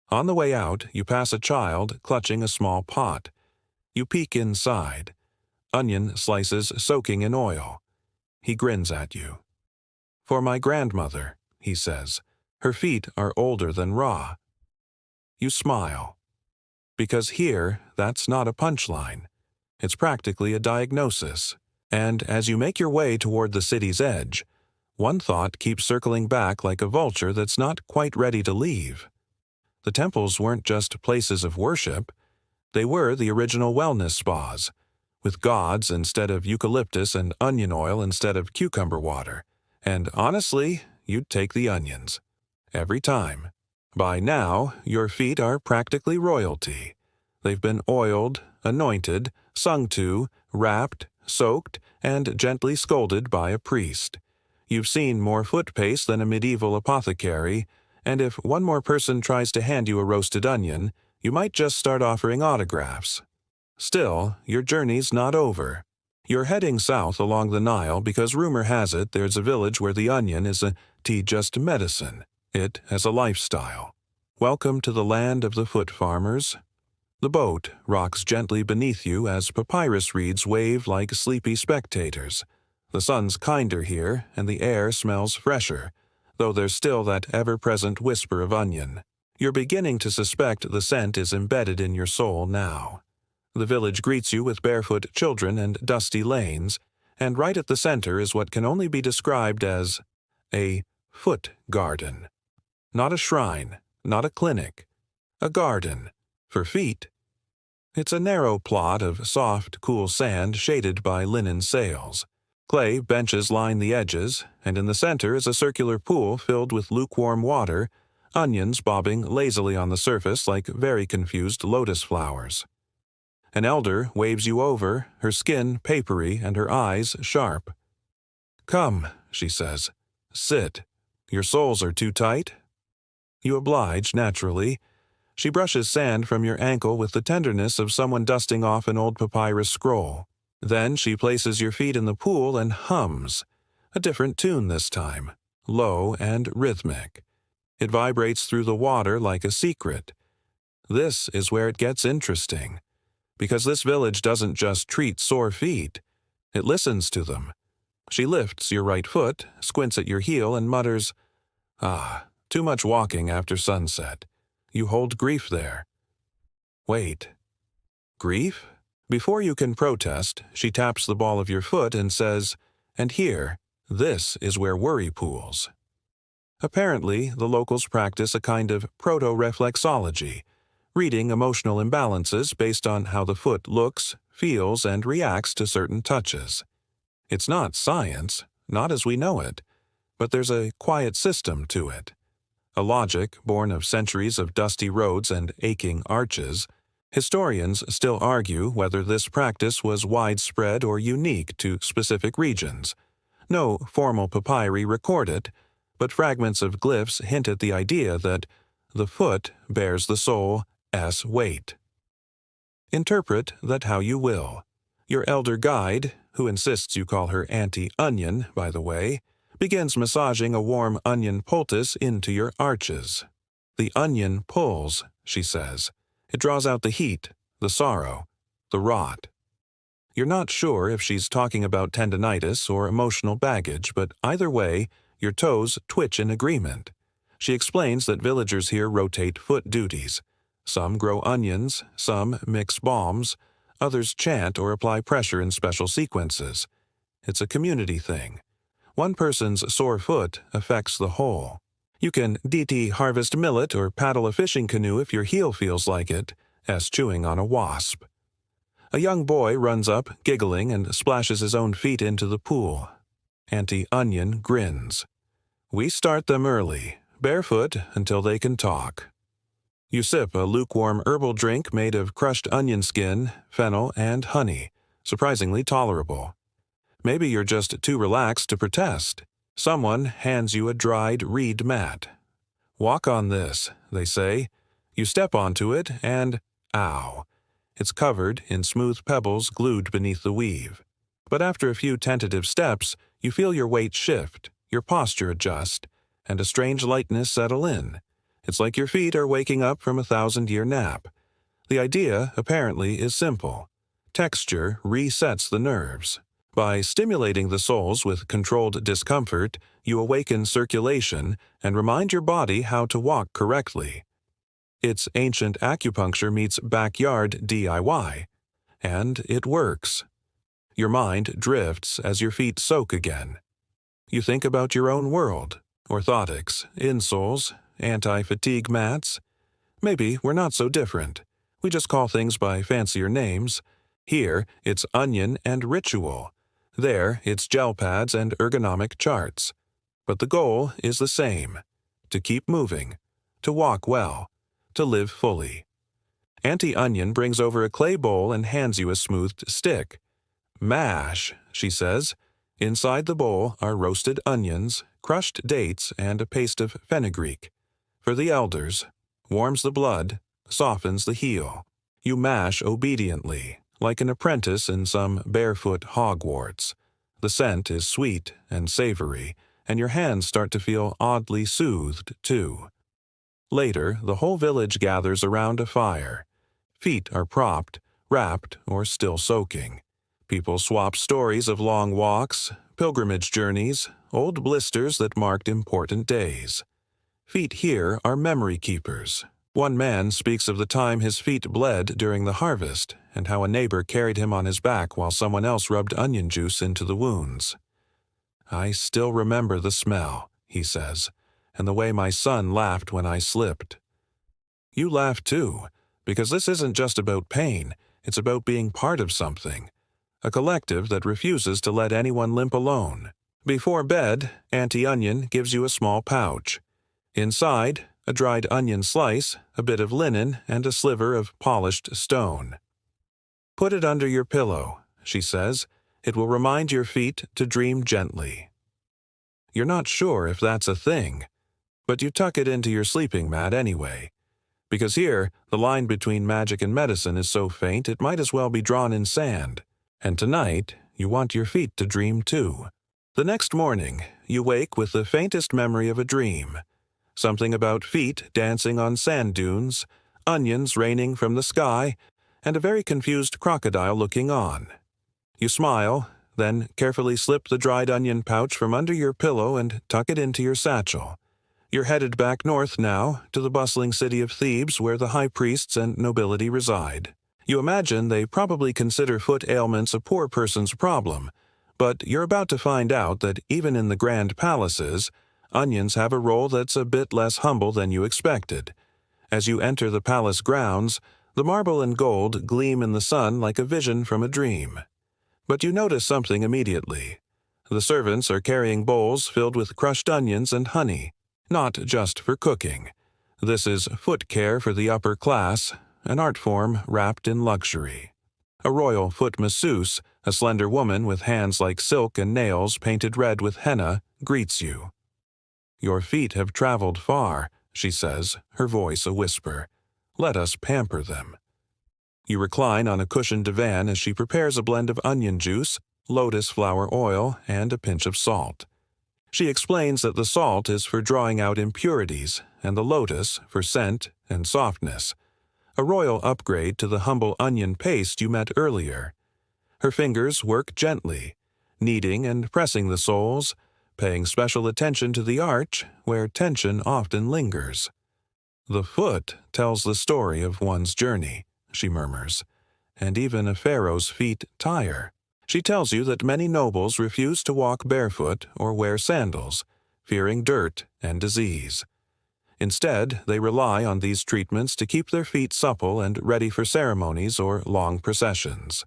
On the way out, you pass a child clutching a small pot. You peek inside. Onion slices soaking in oil. He grins at you. "For my grandmother," he says. "Her feet are older than raw." You smile. Because here, that's not a punchline. It's practically a diagnosis. And as you make your way toward the city's edge, one thought keeps circling back like a vulture that's not quite ready to leave. The temples weren't just places of worship. They were the original wellness spas, with gods instead of eucalyptus and onion oil instead of cucumber water. And honestly, you'd take the onions. Every time. By now, your feet are practically royalty. They've been oiled, anointed, sung to, wrapped, soaked, and gently scolded by a priest. You've seen more foot paste than a medieval apothecary, and if one more person tries to hand you a roasted onion, you might just start offering autographs. Still, your journey's not over. You're heading south along the Nile because rumor has it there's a village where the onion is a tea just medicine. It as a lifestyle. Welcome to the land of the foot farmers. The boat rocks gently beneath you as papyrus reeds wave like sleepy spectators. The sun's kinder here, and the air smells fresher, though there's still that ever-present whisper of onion. You're beginning to suspect the scent is embedded in your soul now. The village greets you with barefoot children and dusty lanes, and right at the center is what can only be described as a foot garden. Not a shrine, not a clinic. A garden. For feet. It's a narrow plot of soft, cool sand shaded by linen sails. Clay benches line the edges, and in the center is a circular pool filled with lukewarm water, onions bobbing lazily on the surface like very confused lotus flowers. An elder waves you over, her skin papery and her eyes sharp. "Come," she says. "Sit. Your soles are too tight?" You oblige, naturally. She brushes sand from your ankle with the tenderness of someone dusting off an old papyrus scroll. Then she places your feet in the pool and hums. A different tune this time, low and rhythmic. It vibrates through the water like a secret. This is where it gets interesting. Because this village doesn't just treat sore feet. It listens to them. She lifts your right foot, squints at your heel, and mutters, "Ah, too much walking after sunset. You hold grief there." Wait. Grief? Before you can protest, she taps the ball of your foot and says, "And here, this is where worry pools." Apparently, the locals practice a kind of proto-reflexology, reading emotional imbalances based on how the foot looks, feels, and reacts to certain touches. It's not science, not as we know it, but there's a quiet system to it. A logic born of centuries of dusty roads and aching arches. Historians still argue whether this practice was widespread or unique to specific regions. No formal papyri record it, but fragments of glyphs hint at the idea that the foot bears the soul's weight. Interpret that how you will. Your elder guide, who insists you call her Auntie Onion, by the way, begins massaging a warm onion poultice into your arches. "The onion pulls," she says. "It draws out the heat, the sorrow, the rot." You're not sure if she's talking about tendinitis or emotional baggage, but either way, your toes twitch in agreement. She explains that villagers here rotate foot duties. Some grow onions, some mix balms, others chant or apply pressure in special sequences. It's a community thing. One person's sore foot affects the whole. You can DT harvest millet or paddle a fishing canoe if your heel feels like it, as chewing on a wasp. A young boy runs up, giggling, and splashes his own feet into the pool. Auntie Onion grins. We start them early, barefoot until they can talk. You sip a lukewarm herbal drink made of crushed onion skin, fennel, and honey, surprisingly tolerable. Maybe you're just too relaxed to protest. Someone hands you a dried reed mat. Walk on this, they say. You step onto it and, ow. It's covered in smooth pebbles glued beneath the weave. But after a few tentative steps, you feel your weight shift, your posture adjust, and a strange lightness settle in. It's like your feet are waking up from a 1,000-year nap. The idea, apparently, is simple. Texture resets the nerves. By stimulating the soles with controlled discomfort, you awaken circulation and remind your body how to walk correctly. It's ancient acupuncture meets backyard DIY. And it works. Your mind drifts as your feet soak again. You think about your own world, orthotics, insoles, anti-fatigue mats. Maybe we're not so different. We just call things by fancier names. Here, it's onion and ritual. There, it's gel pads and ergonomic charts. But the goal is the same: to keep moving, to walk well, to live fully. Auntie Onion brings over a clay bowl and hands you a smoothed stick. Mash, she says. Inside the bowl are roasted onions, crushed dates, and a paste of fenugreek. For the elders, warms the blood, softens the heel. You mash obediently, like an apprentice in some barefoot Hogwarts. The scent is sweet and savory, and your hands start to feel oddly soothed, too. Later, the whole village gathers around a fire. Feet are propped, wrapped, or still soaking. People swap stories of long walks, pilgrimage journeys, old blisters that marked important days. Feet here are memory keepers. One man speaks of the time his feet bled during the harvest and how a neighbor carried him on his back while someone else rubbed onion juice into the wounds. "I still remember the smell," he says, "and the way my son laughed when I slipped." You laugh too, because this isn't just about pain, it's about being part of something, a collective that refuses to let anyone limp alone. Before bed, Auntie Onion gives you a small pouch. Inside, a dried onion slice, a bit of linen, and a sliver of polished stone. "Put it under your pillow," she says. "It will remind your feet to dream gently." You're not sure if that's a thing, but you tuck it into your sleeping mat anyway. Because here, the line between magic and medicine is so faint it might as well be drawn in sand. And tonight, you want your feet to dream too. The next morning, you wake with the faintest memory of a dream. Something about feet dancing on sand dunes, onions raining from the sky, and a very confused crocodile looking on. You smile, then carefully slip the dried onion pouch from under your pillow and tuck it into your satchel. You're headed back north now, to the bustling city of Thebes where the high priests and nobility reside. You imagine they probably consider foot ailments a poor person's problem, but you're about to find out that even in the grand palaces, onions have a role that's a bit less humble than you expected. As you enter the palace grounds, the marble and gold gleam in the sun like a vision from a dream. But you notice something immediately. The servants are carrying bowls filled with crushed onions and honey, not just for cooking. This is foot care for the upper class, an art form wrapped in luxury. A royal foot masseuse, a slender woman with hands like silk and nails painted red with henna, greets you. "Your feet have traveled far," she says, her voice a whisper. "Let us pamper them." You recline on a cushioned divan as she prepares a blend of onion juice, lotus flower oil, and a pinch of salt. She explains that the salt is for drawing out impurities, and the lotus for scent and softness. A royal upgrade to the humble onion paste you met earlier. Her fingers work gently, kneading and pressing the soles, paying special attention to the arch where tension often lingers. "The foot tells the story of one's journey," she murmurs, "and even a pharaoh's feet tire." She tells you that many nobles refuse to walk barefoot or wear sandals, fearing dirt and disease. Instead, they rely on these treatments to keep their feet supple and ready for ceremonies or long processions.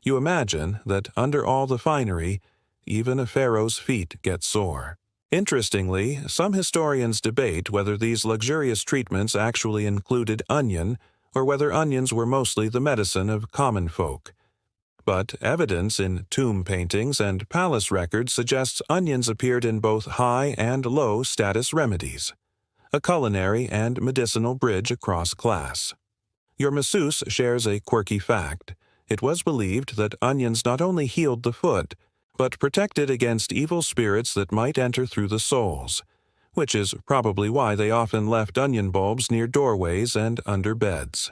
You imagine that under all the finery, even a pharaoh's feet get sore. Interestingly, some historians debate whether these luxurious treatments actually included onion or whether onions were mostly the medicine of common folk. But evidence in tomb paintings and palace records suggests onions appeared in both high and low status remedies, a culinary and medicinal bridge across class. Your masseuse shares a quirky fact. It was believed that onions not only healed the foot, but protected against evil spirits that might enter through the soles, which is probably why they often left onion bulbs near doorways and under beds.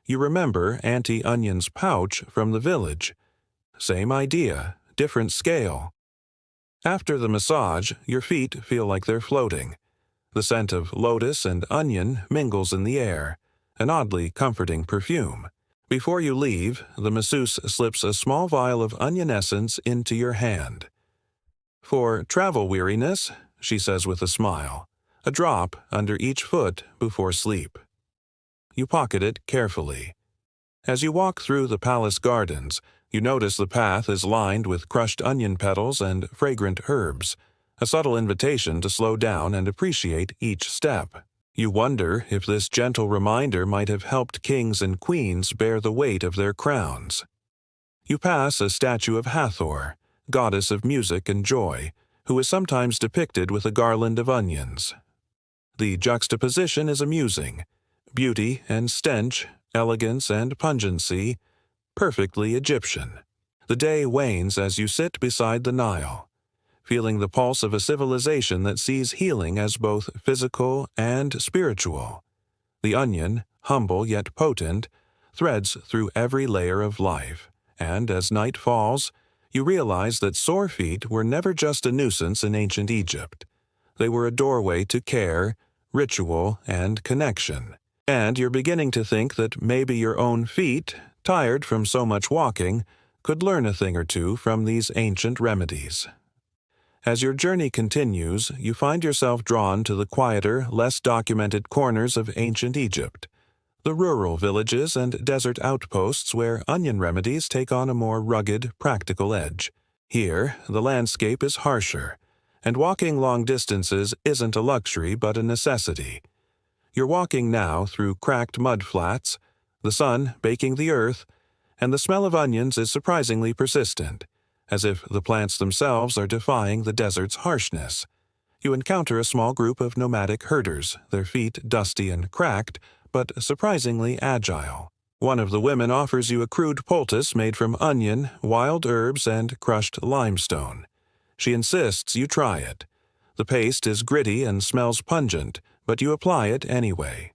You remember Auntie Onion's pouch from the village. Same idea, different scale. After the massage, your feet feel like they're floating. The scent of lotus and onion mingles in the air, an oddly comforting perfume. Before you leave, the masseuse slips a small vial of onion essence into your hand. For travel weariness, she says with a smile, a drop under each foot before sleep. You pocket it carefully. As you walk through the palace gardens, you notice the path is lined with crushed onion petals and fragrant herbs, a subtle invitation to slow down and appreciate each step. You wonder if this gentle reminder might have helped kings and queens bear the weight of their crowns. You pass a statue of Hathor, goddess of music and joy, who is sometimes depicted with a garland of onions. The juxtaposition is amusing. Beauty and stench, elegance and pungency, perfectly Egyptian. The day wanes as you sit beside the Nile, feeling the pulse of a civilization that sees healing as both physical and spiritual. The onion, humble yet potent, threads through every layer of life, and as night falls, you realize that sore feet were never just a nuisance in ancient Egypt. They were a doorway to care, ritual, and connection. And you're beginning to think that maybe your own feet, tired from so much walking, could learn a thing or two from these ancient remedies. As your journey continues, you find yourself drawn to the quieter, less documented corners of ancient Egypt, the rural villages and desert outposts where onion remedies take on a more rugged, practical edge. Here, the landscape is harsher, and walking long distances isn't a luxury but a necessity. You're walking now through cracked mud flats, the sun baking the earth, and the smell of onions is surprisingly persistent, as if the plants themselves are defying the desert's harshness. You encounter a small group of nomadic herders, their feet dusty and cracked, but surprisingly agile. One of the women offers you a crude poultice made from onion, wild herbs, and crushed limestone. She insists you try it. The paste is gritty and smells pungent, but you apply it anyway.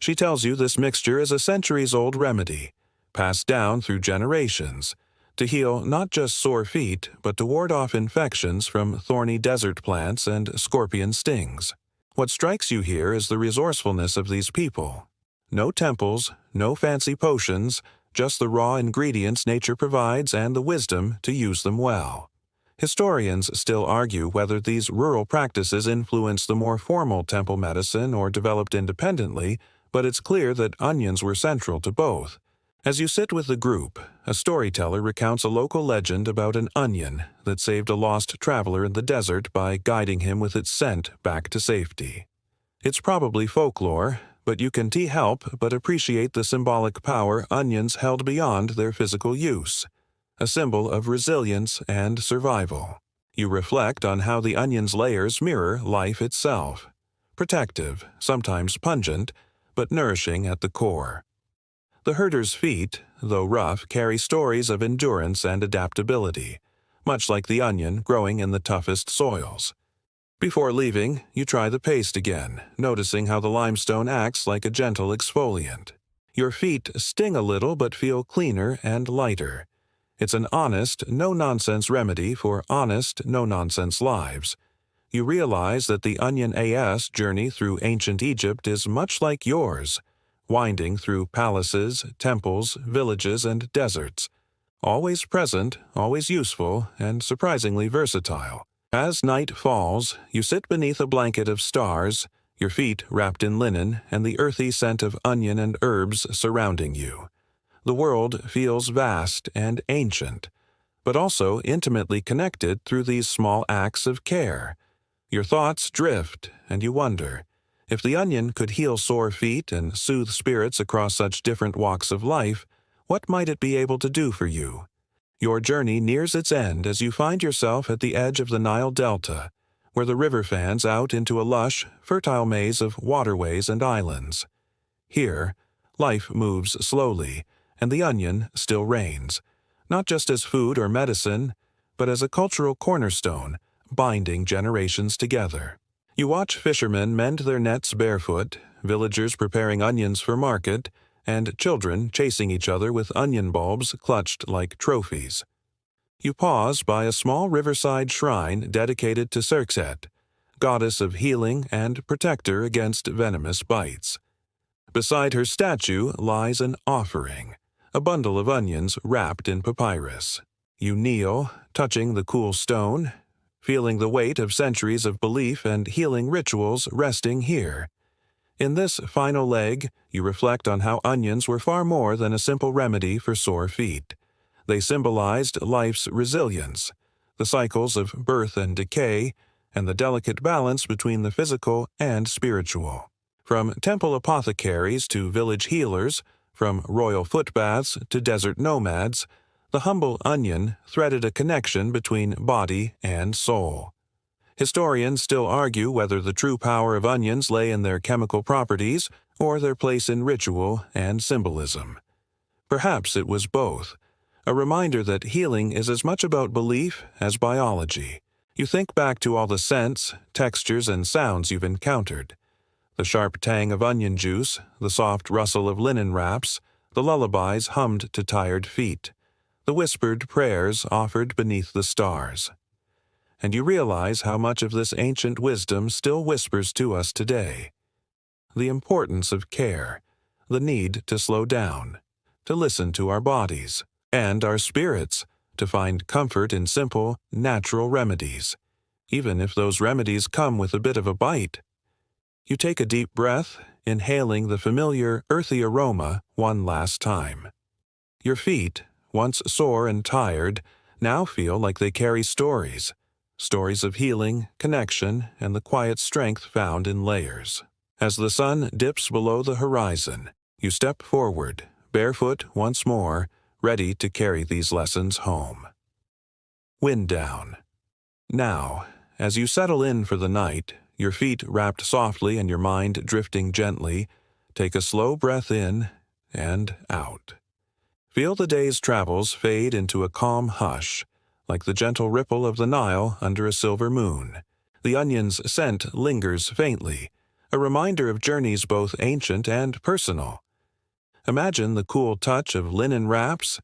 She tells you this mixture is a centuries-old remedy, passed down through generations, to heal not just sore feet, but to ward off infections from thorny desert plants and scorpion stings. What strikes you here is the resourcefulness of these people. No temples, no fancy potions, just the raw ingredients nature provides and the wisdom to use them well. Historians still argue whether these rural practices influenced the more formal temple medicine or developed independently, but it's clear that onions were central to both. As you sit with the group, a storyteller recounts a local legend about an onion that saved a lost traveler in the desert by guiding him with its scent back to safety. It's probably folklore, but you can't help but appreciate the symbolic power onions held beyond their physical use, a symbol of resilience and survival. You reflect on how the onion's layers mirror life itself, protective, sometimes pungent, but nourishing at the core. The herder's feet, though rough, carry stories of endurance and adaptability, much like the onion growing in the toughest soils. Before leaving, you try the paste again, noticing how the limestone acts like a gentle exfoliant. Your feet sting a little but feel cleaner and lighter. It's an honest, no-nonsense remedy for honest, no-nonsense lives. You realize that the Onion AS journey through ancient Egypt is much like yours, winding through palaces, temples, villages, and deserts. Always present, always useful, and surprisingly versatile. As night falls, you sit beneath a blanket of stars, your feet wrapped in linen, and the earthy scent of onion and herbs surrounding you. The world feels vast and ancient, but also intimately connected through these small acts of care. Your thoughts drift, and you wonder, if the onion could heal sore feet and soothe spirits across such different walks of life, what might it be able to do for you? Your journey nears its end as you find yourself at the edge of the Nile Delta, where the river fans out into a lush, fertile maze of waterways and islands. Here, life moves slowly, and the onion still reigns, not just as food or medicine, but as a cultural cornerstone, binding generations together. You watch fishermen mend their nets barefoot, villagers preparing onions for market, and children chasing each other with onion bulbs clutched like trophies. You pause by a small riverside shrine dedicated to Serkset, goddess of healing and protector against venomous bites. Beside her statue lies an offering, a bundle of onions wrapped in papyrus. You kneel, touching the cool stone, feeling the weight of centuries of belief and healing rituals resting here. In this final leg, you reflect on how onions were far more than a simple remedy for sore feet. They symbolized life's resilience, the cycles of birth and decay, and the delicate balance between the physical and spiritual. From temple apothecaries to village healers, from royal footbaths to desert nomads, the humble onion threaded a connection between body and soul. Historians still argue whether the true power of onions lay in their chemical properties or their place in ritual and symbolism. Perhaps it was both, a reminder that healing is as much about belief as biology. You think back to all the scents, textures, and sounds you've encountered. The sharp tang of onion juice, the soft rustle of linen wraps, the lullabies hummed to tired feet, the whispered prayers offered beneath the stars. And you realize how much of this ancient wisdom still whispers to us today. The importance of care, the need to slow down, to listen to our bodies and our spirits, to find comfort in simple, natural remedies, even if those remedies come with a bit of a bite. You take a deep breath, inhaling the familiar, earthy aroma one last time. Your feet, once sore and tired, now feel like they carry stories of healing, connection, and the quiet strength found in layers. As the sun dips below the horizon, you step forward, barefoot once more, ready to carry these lessons home. Wind down. Now, as you settle in for the night, your feet wrapped softly and your mind drifting gently, take a slow breath in and out. Feel the day's travels fade into a calm hush, like the gentle ripple of the Nile under a silver moon. The onion's scent lingers faintly, a reminder of journeys both ancient and personal. Imagine the cool touch of linen wraps,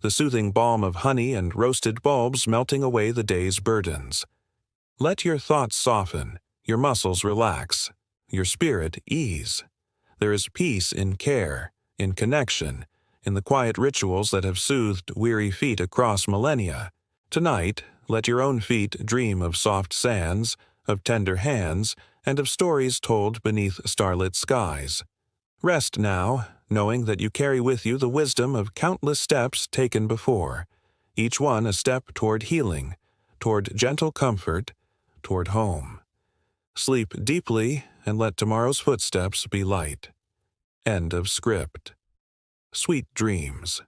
the soothing balm of honey and roasted bulbs melting away the day's burdens. Let your thoughts soften, your muscles relax, your spirit ease. There is peace in care, in connection, in the quiet rituals that have soothed weary feet across millennia. Tonight, let your own feet dream of soft sands, of tender hands, and of stories told beneath starlit skies. Rest now, knowing that you carry with you the wisdom of countless steps taken before, each one a step toward healing, toward gentle comfort, toward home. Sleep deeply and let tomorrow's footsteps be light. End of script. Sweet dreams.